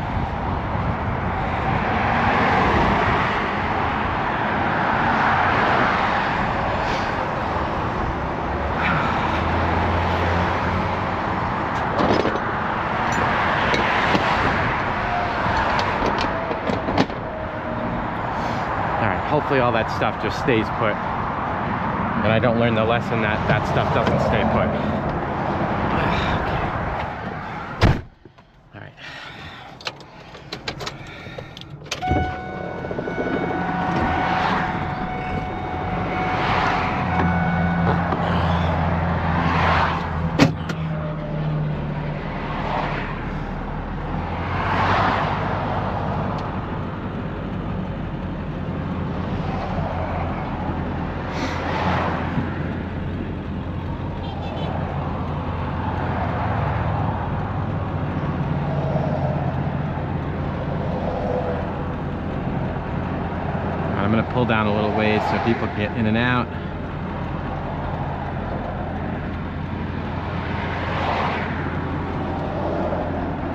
Hopefully all that stuff just stays put and I don't learn the lesson that that stuff doesn't stay put. Okay. All right. I'm going to pull down a little ways so people get in and out.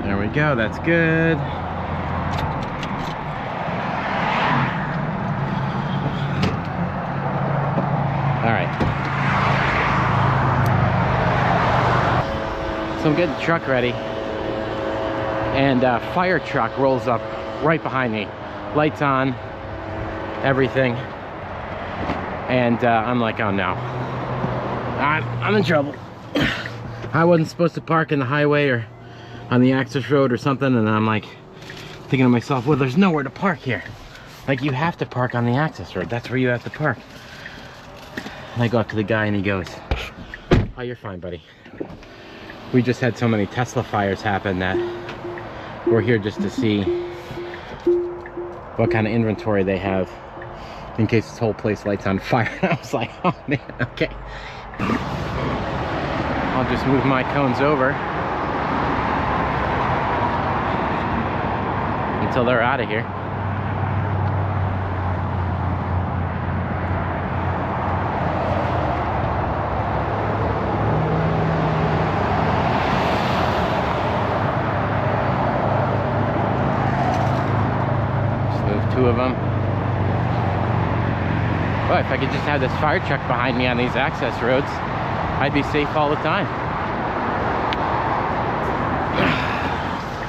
There we go, that's good. All right. So I'm getting the truck ready. And a fire truck rolls up right behind me. Lights on. Everything, and I'm like, oh no, I'm in trouble. I wasn't supposed to park in the highway or on the access road or something, and I'm like thinking to myself, well, there's nowhere to park here. Like, you have to park on the access road. That's where you have to park. And I go up to the guy and he goes, oh, you're fine, buddy. We just had so many Tesla fires happen that we're here just to see what kind of inventory they have in case this whole place lights on fire. I was like, oh man, okay. I'll just move my cones over until they're out of here. Just move 2 of them. Well, if I could just have this fire truck behind me on these access roads, I'd be safe all the time.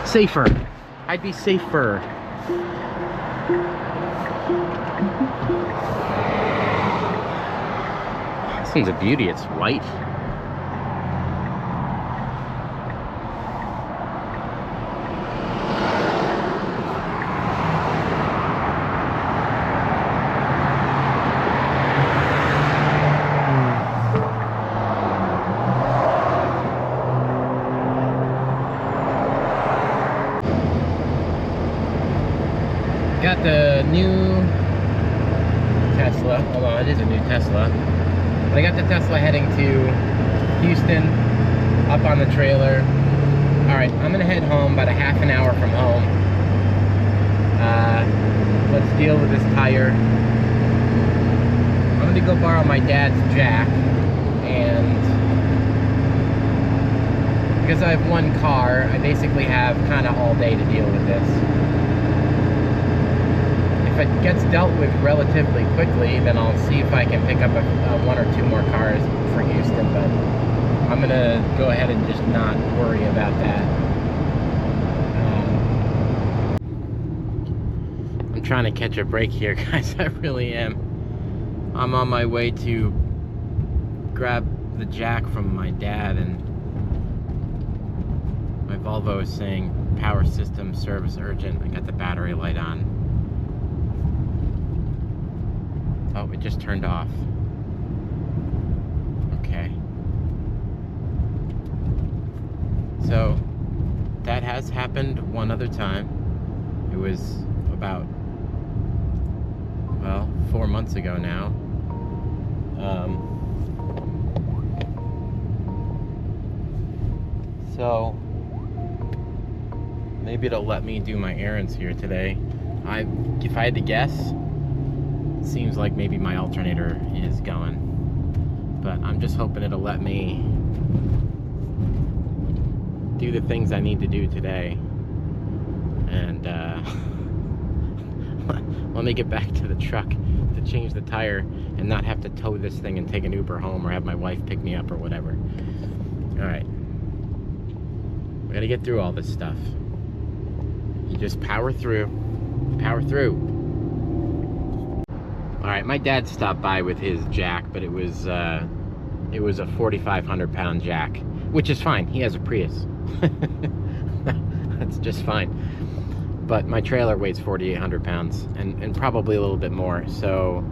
Safer. I'd be safer. This one's a beauty. It's white. Got the new Tesla. Hold on, it is a new Tesla. But I got the Tesla heading to Houston up on the trailer. All right, I'm gonna head home, about a half an hour from home. Let's deal with this tire. I'm gonna go borrow my dad's jack, and because I have one car, I basically have kind of all day to deal with this. If it gets dealt with relatively quickly, then I'll see if I can pick up one or two more cars for Houston, but I'm gonna go ahead and just not worry about that. I'm trying to catch a break here, guys. I really am. I'm on my way to grab the jack from my dad, and my Volvo is saying power system service urgent. I got the battery light on. Oh, it just turned off. Okay. So that has happened one other time. It was about, well, 4 months ago now. So maybe it'll let me do my errands here today. If I had to guess, it seems like maybe my alternator is going, but I'm just hoping it'll let me do the things I need to do today. And let me get back to the truck to change the tire and not have to tow this thing and take an Uber home or have my wife pick me up or whatever. All right, we gotta get through all this stuff. You just power through, power through. All right, my dad stopped by with his jack, but it was a 4,500 pound jack, which is fine. He has a Prius. That's just fine. But my trailer weighs 4,800 pounds and probably a little bit more. So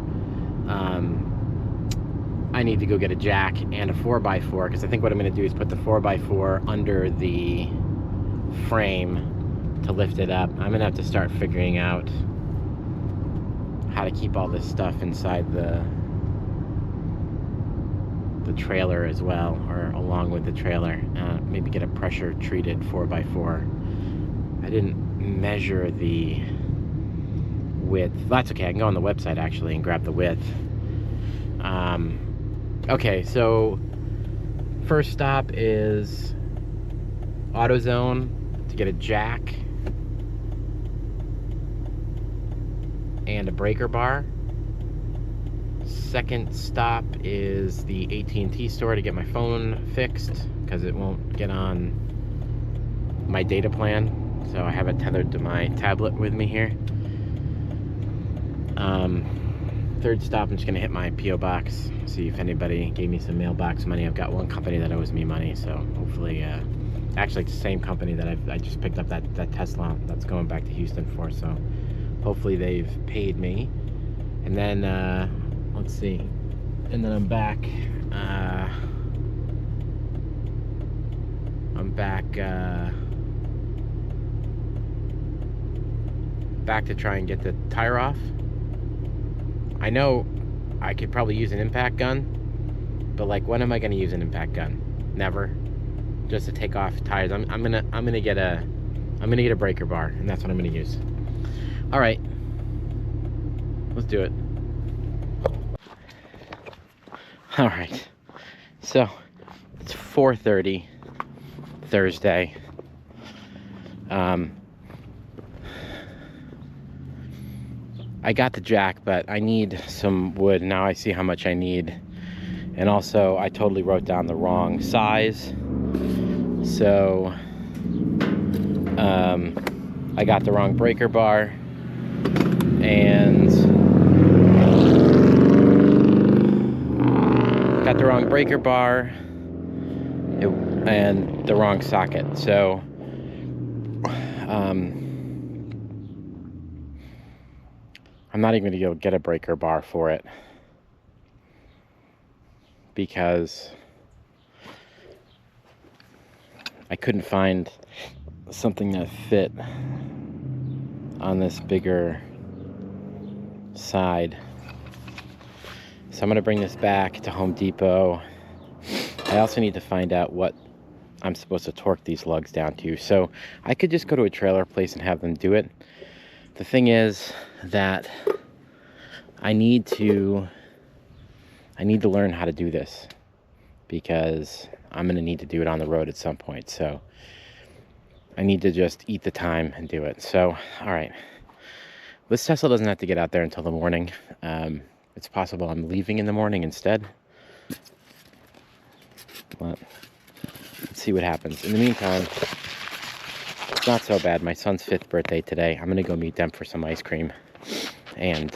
I need to go get a jack and a 4x4, because I think what I'm going to do is put the 4x4 under the frame to lift it up. I'm going to have to start figuring out how to keep all this stuff inside the trailer as well, or along with the trailer. Maybe get a pressure treated 4x4. I didn't measure the width. That's okay, I can go on the website actually and grab the width. Okay, so first stop is AutoZone to get a jack and a breaker bar. Second stop is the AT&T store to get my phone fixed, because it won't get on my data plan. So I have it tethered to my tablet with me here. Third stop, I'm just gonna hit my P.O. box, see if anybody gave me some mailbox money. I've got one company that owes me money, so hopefully, actually it's the same company that I just picked up that Tesla that's going back to Houston for, so hopefully they've paid me. And then, let's see, and then I'm back, back to try and get the tire off. I know I could probably use an impact gun, but like, when am I going to use an impact gun? Never. Just to take off tires. I'm gonna get a breaker bar, and that's what I'm gonna use. All right, let's do it. All right, so it's 4:30 Thursday. I got the jack, but I need some wood. Now I see how much I need. And also, I totally wrote down the wrong size. So, I got the wrong breaker bar. And got the wrong breaker bar. And the wrong socket. So, I'm not even gonna go get a breaker bar for it, because I couldn't find something that fit on this bigger side. So I'm gonna bring this back to Home Depot. I also need to find out what I'm supposed to torque these lugs down to. So I could just go to a trailer place and have them do it. The thing is that I need to learn how to do this, because I'm going to need to do it on the road at some point. So I need to just eat the time and do it. So, all right. This Tesla doesn't have to get out there until the morning. It's possible I'm leaving in the morning instead. But let's see what happens. In the meantime, it's not so bad. My son's 5th birthday today. I'm going to go meet them for some ice cream. And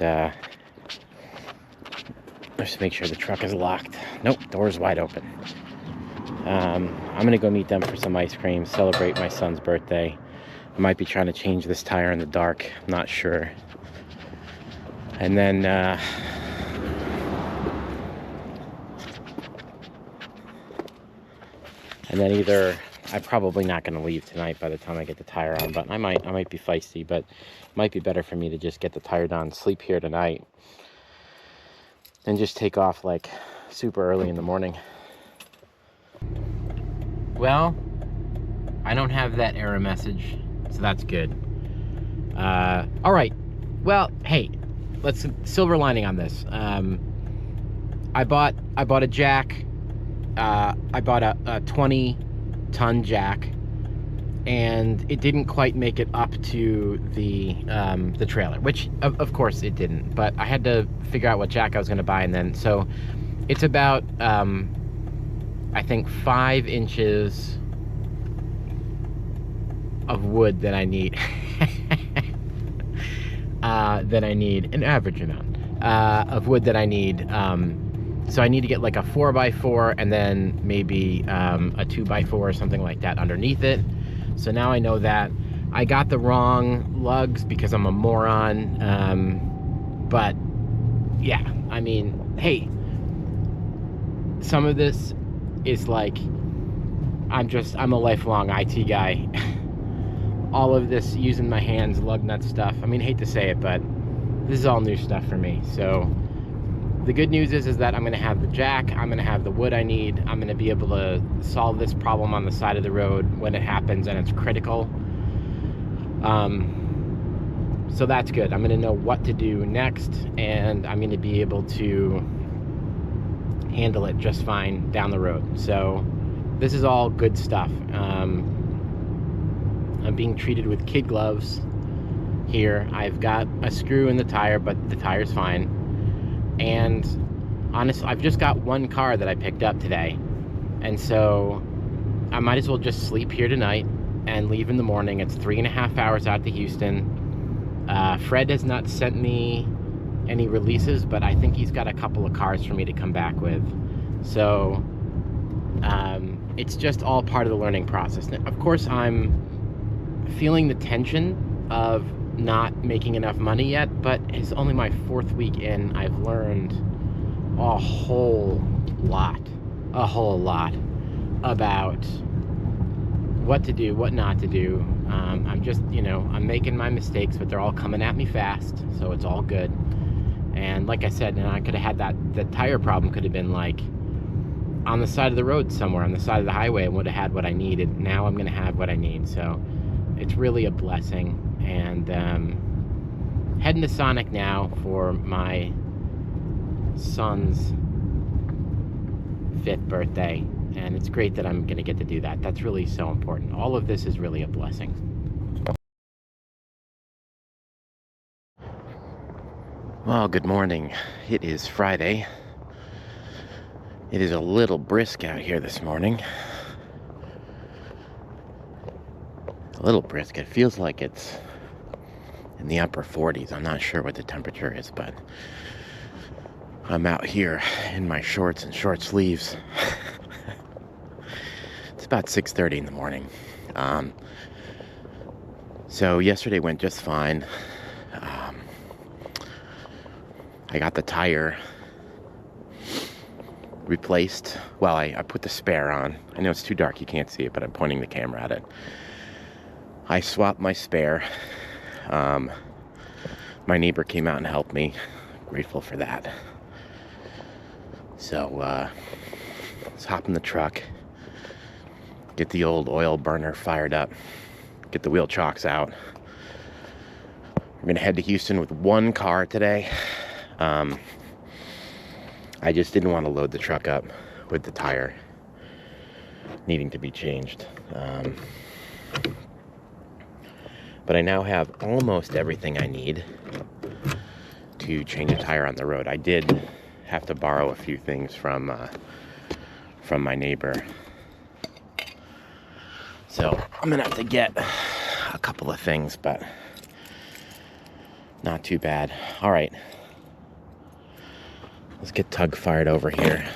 just make sure the truck is locked. Nope, door's wide open. I'm going to go meet them for some ice cream, celebrate my son's birthday. I might be trying to change this tire in the dark. I'm not sure. And then either I'm probably not going to leave tonight by the time I get the tire on, but I might be feisty, but it might be better for me to just get the tire done, sleep here tonight, and just take off like super early in the morning. Well, I don't have that error message, so that's good. All right. Well, hey, let's silver lining on this. I bought a jack. I bought a 20-ton jack, and it didn't quite make it up to the trailer, which of course it didn't. But I had to figure out what jack I was going to buy, and then so it's about I think 5 inches of wood that I need. An average amount of wood that I need. So I need to get like a 4x4 and then maybe a 2x4 or something like that underneath it. So now I know that. I got the wrong lugs because I'm a moron. But yeah, I mean, hey, some of this is like, I'm a lifelong IT guy. All of this using my hands, lug nut stuff. I mean, hate to say it, but this is all new stuff for me. So the good news is that I'm going to have the jack. I'm going to have the wood I need. I'm going to be able to solve this problem on the side of the road when it happens and it's critical. So that's good. I'm going to know what to do next, and I'm going to be able to handle it just fine down the road. So this is all good stuff. I'm being treated with kid gloves here. I've got a screw in the tire, but the tire's fine. And honestly, I've just got one car that I picked up today, and so I might as well just sleep here tonight and leave in the morning. It's 3.5 hours out to Houston. Fred has not sent me any releases, but I think he's got a couple of cars for me to come back with. So it's just all part of the learning process. Now, of course, I'm feeling the tension of not making enough money yet, but it's only my 4th week in. I've learned a whole lot about what to do, what not to do. I'm just, I'm making my mistakes, but they're all coming at me fast, so it's all good. And like I said, I could have had the tire problem could have been like on the side of the road somewhere, on the side of the highway, and would have had what I needed. Now I'm going to have what I need, so it's really a blessing. And heading to Sonic now for my son's 5th birthday, and it's great that I'm going to get to do that. That's really so important. All of this is really a blessing. Well, good morning. It is Friday. It is a little brisk out here this morning. A little brisk. It feels like it's in the upper 40s. I'm not sure what the temperature is, but I'm out here in my shorts and short sleeves. It's about 6:30 in the morning. So yesterday went just fine. I got the tire replaced. Well, I put the spare on. I know it's too dark, you can't see it, but I'm pointing the camera at it. I swapped my spare. My neighbor came out and helped me. Grateful for that. So let's hop in the truck, get the old oil burner fired up, get the wheel chocks out. We're gonna head to Houston with one car today. I just didn't want to load the truck up with the tire needing to be changed. But I now have almost everything I need to change a tire on the road. I did have to borrow a few things from my neighbor. So I'm gonna have to get a couple of things, but not too bad. All right, let's get Tug fired over here.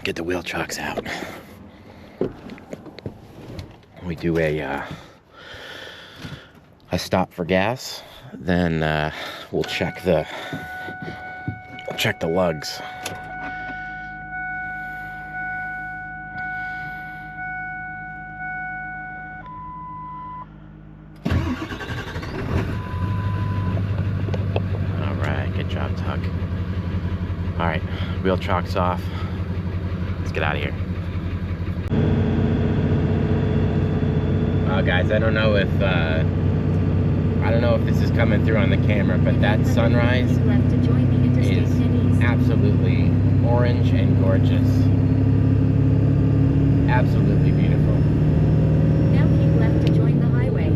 Get the wheel chocks out. We do a stop for gas, then we'll check the lugs. All right, good job, Tug. All right, wheel chocks off. Let's get out of here. Guys, I don't know if this is coming through on the camera, but that sunrise is absolutely orange and gorgeous. Absolutely beautiful. Now keep left to join the highway.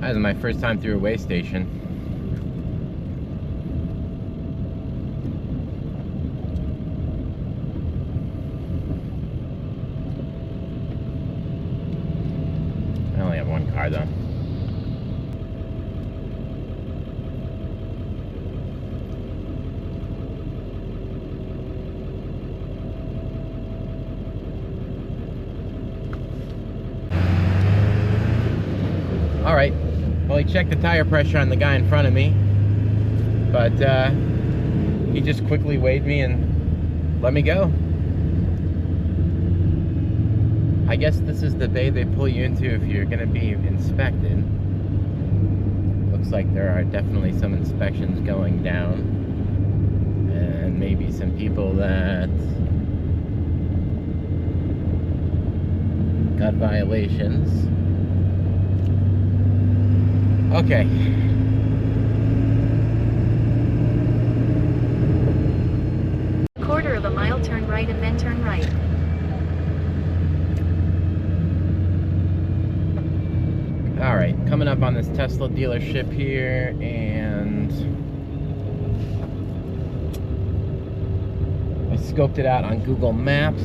That was my first time through a way station. I only have one car though. All right, well, he checked the tire pressure on the guy in front of me, but he just quickly weighed me and let me go. I guess this is the bay they pull you into if you're gonna be inspected. Looks like there are definitely some inspections going down, and maybe some people that got violations. Okay. Quarter of a mile, turn right and then turn right. All right, coming up on this Tesla dealership here, and I scoped it out on Google Maps.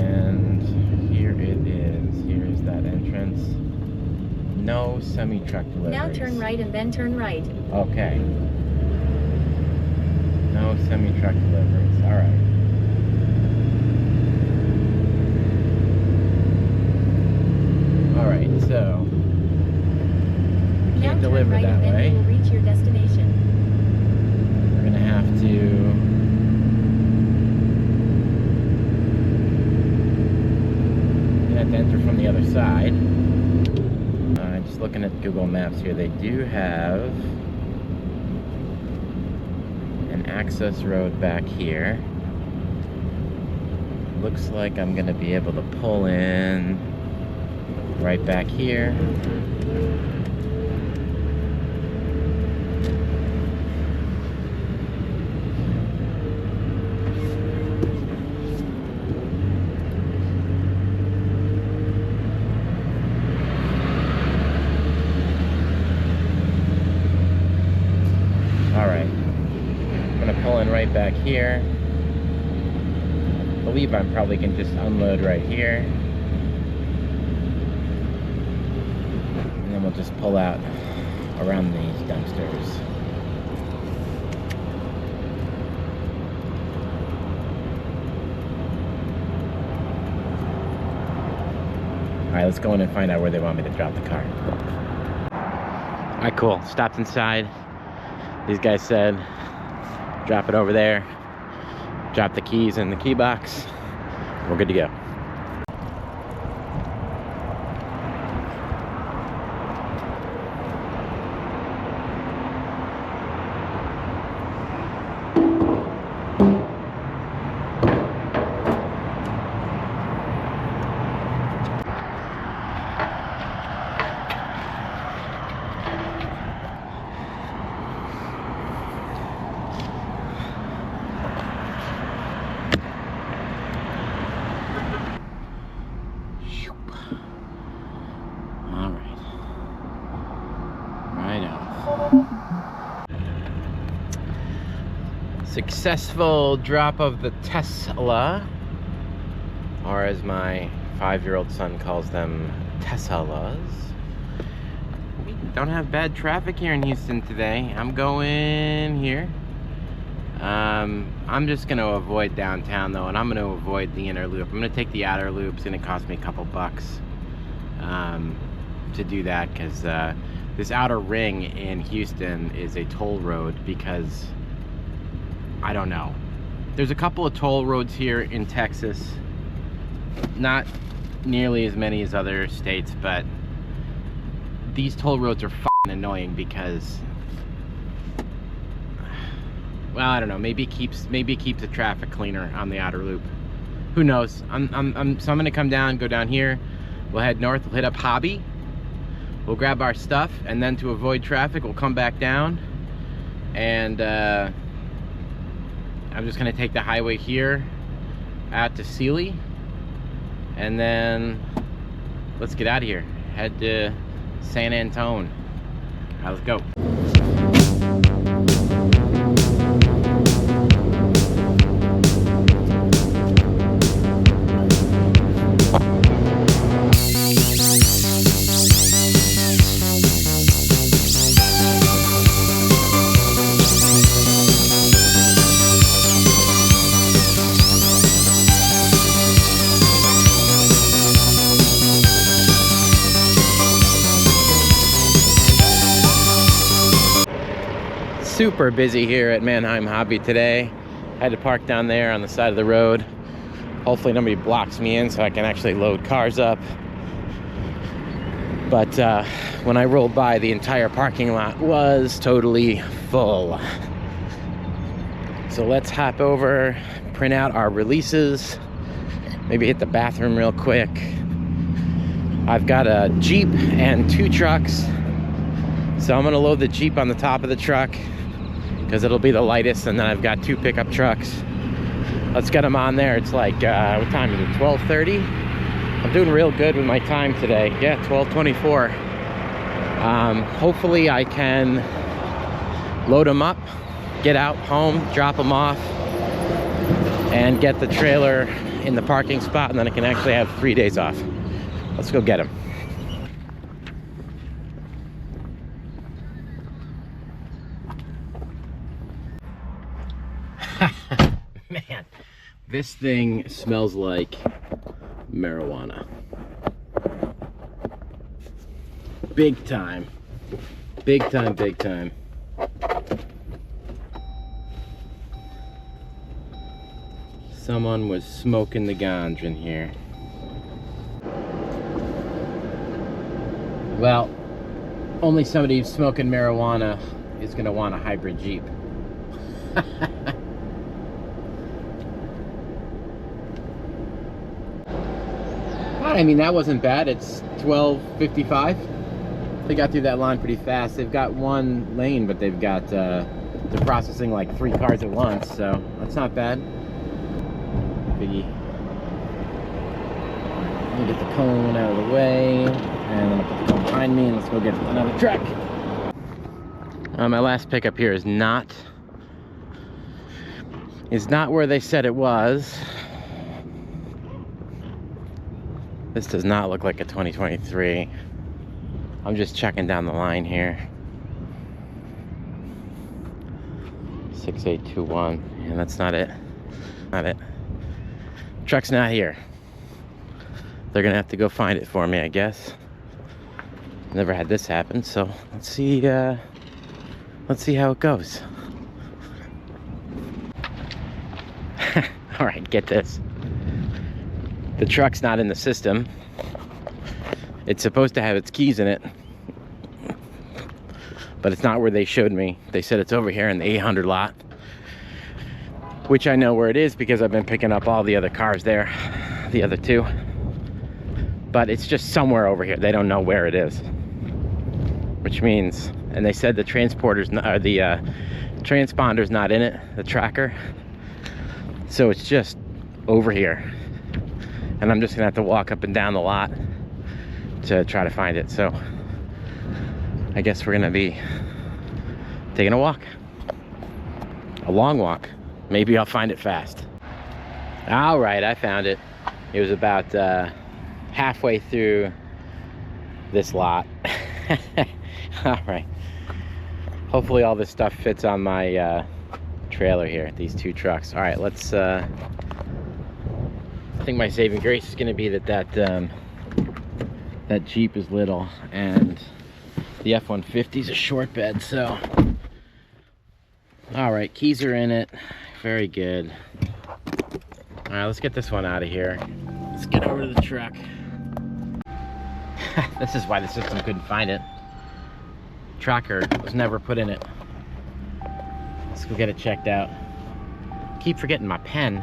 And here it is. Here is that entrance. No semi-truck deliveries. Now turn right and then turn right. Okay. No semi-truck deliveries. All right. All right, so we can't deliver right that and then way. you will reach your destination. We're gonna have to enter from the other side. Just looking at Google Maps here, they do have an access road back here. Looks like I'm gonna be able to pull in right back here. All right, I'm gonna pull in right back here. I believe I probably can just unload right here. And then we'll just pull out around these dumpsters. All right, let's go in and find out where they want me to drop the car. All right, cool, stopped inside. These guys said, drop it over there. Drop the keys in the key box. We're good to go. Successful drop of the Tesla, or as my 5-year-old son calls them, Teslas. We don't have bad traffic here in Houston today. I'm going here. I'm just going to avoid downtown though, and I'm going to avoid the inner loop. I'm going to take the outer loop. It's going to cost me a couple bucks to do that, because this outer ring in Houston is a toll road, because I don't know. There's a couple of toll roads here in Texas, not nearly as many as other states, but these toll roads are f***ing annoying because, well, I don't know, maybe it keeps the traffic cleaner on the outer loop. Who knows? So I'm gonna come down, go down here, we'll head north, we'll hit up Hobby, we'll grab our stuff, and then to avoid traffic, we'll come back down, and I'm just gonna take the highway here out to Sealy, and then let's get out of here. Head to San Antone. Let's go. Super busy here at Manheim Hobby today. Had to park down there on the side of the road. Hopefully nobody blocks me in so I can actually load cars up. But when I rolled by, the entire parking lot was totally full. So let's hop over, print out our releases, maybe hit the bathroom real quick. I've got a Jeep and 2 trucks. So I'm gonna load the Jeep on the top of the truck, because it'll be the lightest, and then I've got 2 pickup trucks. Let's get them on there. It's like, what time is it, 12:30? I'm doing real good with my time today. Yeah, 12:24. Hopefully I can load them up, get out home, drop them off, and get the trailer in the parking spot, and then I can actually have 3 days off. Let's go get them. Man, this thing smells like marijuana. Big time. Big time, big time. Someone was smoking the ganj in here. Well, only somebody who's smoking marijuana is gonna want a hybrid Jeep. I mean, that wasn't bad. It's 12:55. They got through that line pretty fast. They've got 1 lane, but they've got they're processing like 3 cars at once, so that's not bad. Biggie. Let me get the cone out of the way, and then I'll put the cone behind me, and let's go get another truck. My last pickup here is not where they said it was. This does not look like a 2023. I'm just checking down the line here. 6821, and that's not it. Not it. Truck's not here. They're gonna have to go find it for me, I guess. Never had this happen, so let's see how it goes. All right, get this. The truck's not in the system. It's supposed to have its keys in it, but it's not where they showed me. They said it's over here in the 800 lot, which I know where it is because I've been picking up all the other cars there, the other 2. But it's just somewhere over here. They don't know where it is, which means, and they said the transporter's not, or the transponder's not in it, the tracker. So it's just over here. And I'm just gonna have to walk up and down the lot to try to find it. So I guess we're gonna be taking a walk, a long walk. Maybe I'll find it fast. All right, I found it. It was about halfway through this lot. All right. Hopefully all this stuff fits on my trailer here, these two trucks. All right, let's, I think my saving grace is gonna be that Jeep is little and the F-150 is a short bed, so. All right, keys are in it. Very good. All right, let's get this one out of here. Let's get over to the truck. This is why the system couldn't find it. Tracker was never put in it. Let's go get it checked out. Keep forgetting my pen.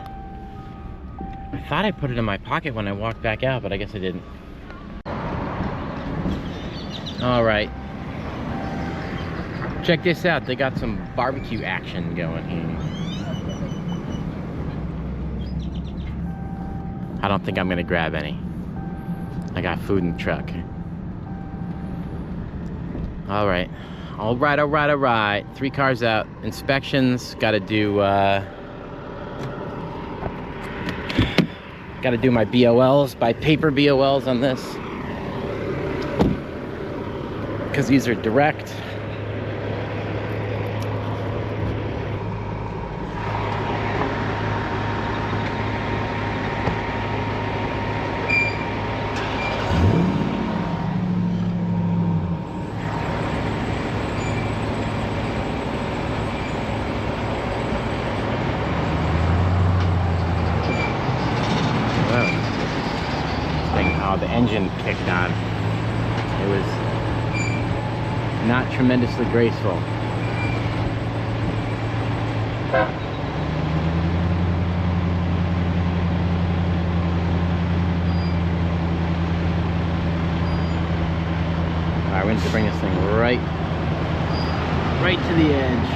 I thought I put it in my pocket when I walked back out, but I guess I didn't. All right. Check this out. They got some barbecue action going here. I don't think I'm gonna grab any. I got food in the truck. All right. All right, all right, all right. 3 cars out. Inspections. Gotta do my BOLs, by paper BOLs on this. Because these are direct. The engine kicked on. It was not tremendously graceful. Alright, we need to bring this thing right to the edge.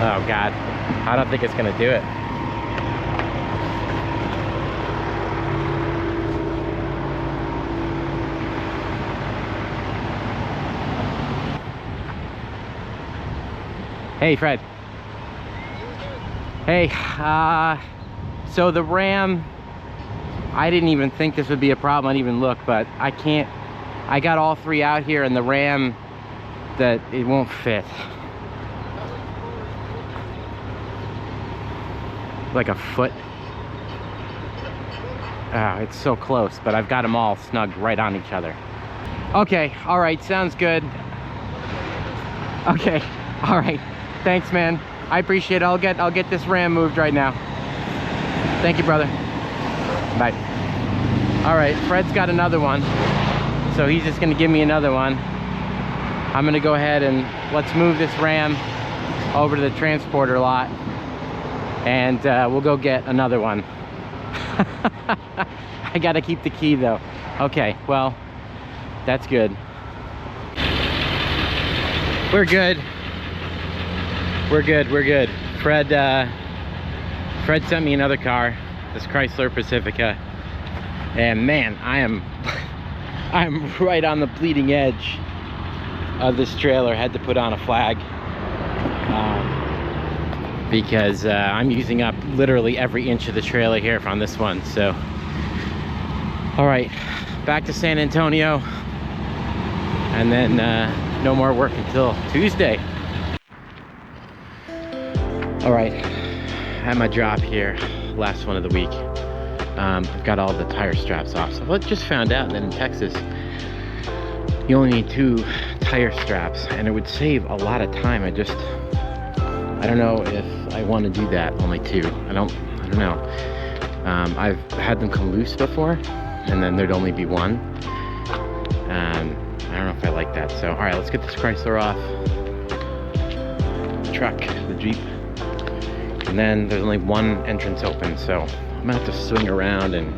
Oh God, I don't think it's gonna do it. Hey Fred. Hey, so the Ram, I didn't even think this would be a problem. I didn't even look, but I got all 3 out here and the Ram, that it won't fit. Like a foot. It's so close, but I've got them all snugged right on each other. Okay, all right, sounds good. Okay, all right, thanks, man. I appreciate it. I'll get this Ram moved right now. Thank you, brother. Bye. All right, Fred's got another one, so he's just gonna give me another one. I'm gonna go ahead and let's move this Ram over to the transporter lot. And we'll go get another one. I gotta keep the key though. Okay, well, that's good. We're good. We're good, we're good. Fred sent me another car, this Chrysler Pacifica. And man, I'm right on the bleeding edge of this trailer. Had to put on a flag. Because I'm using up literally every inch of the trailer here on this one. So all right, back to San Antonio, and then no more work until Tuesday. All right, at my job here, last one of the week, I've got all the tire straps off. So I just found out that in Texas you only need 2 tire straps, and it would save a lot of time. I don't know if I want to do that, only 2. I don't know. I've had them come loose before, and then there'd only be 1. I don't know if I like that. So, all right, let's get this Chrysler off. The truck, the Jeep. And then there's only 1 entrance open, so I'm gonna have to swing around and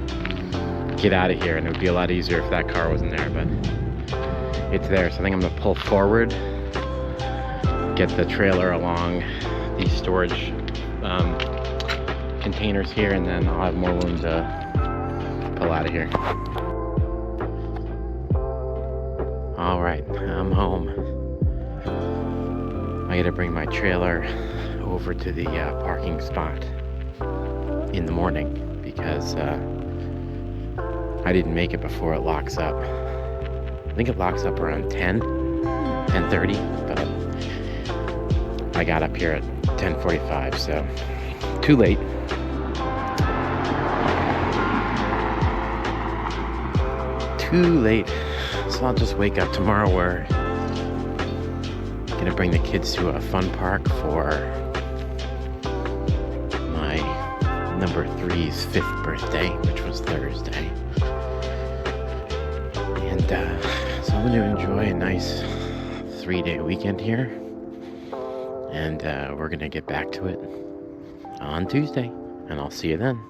get out of here, and it would be a lot easier if that car wasn't there, but it's there. So I think I'm gonna pull forward, get the trailer along these storage containers here, and then I'll have more room to pull out of here. All right, I'm home. I gotta bring my trailer over to the parking spot in the morning because I didn't make it before it locks up. I think it locks up around 10:30, but I got up here at 10:45, so too late. Too late. So I'll just wake up tomorrow. We're gonna bring the kids to a fun park for my number 3's 5th birthday, which was Thursday. And so I'm gonna enjoy a nice 3-day weekend here. And we're gonna get back to it on Tuesday. And I'll see you then.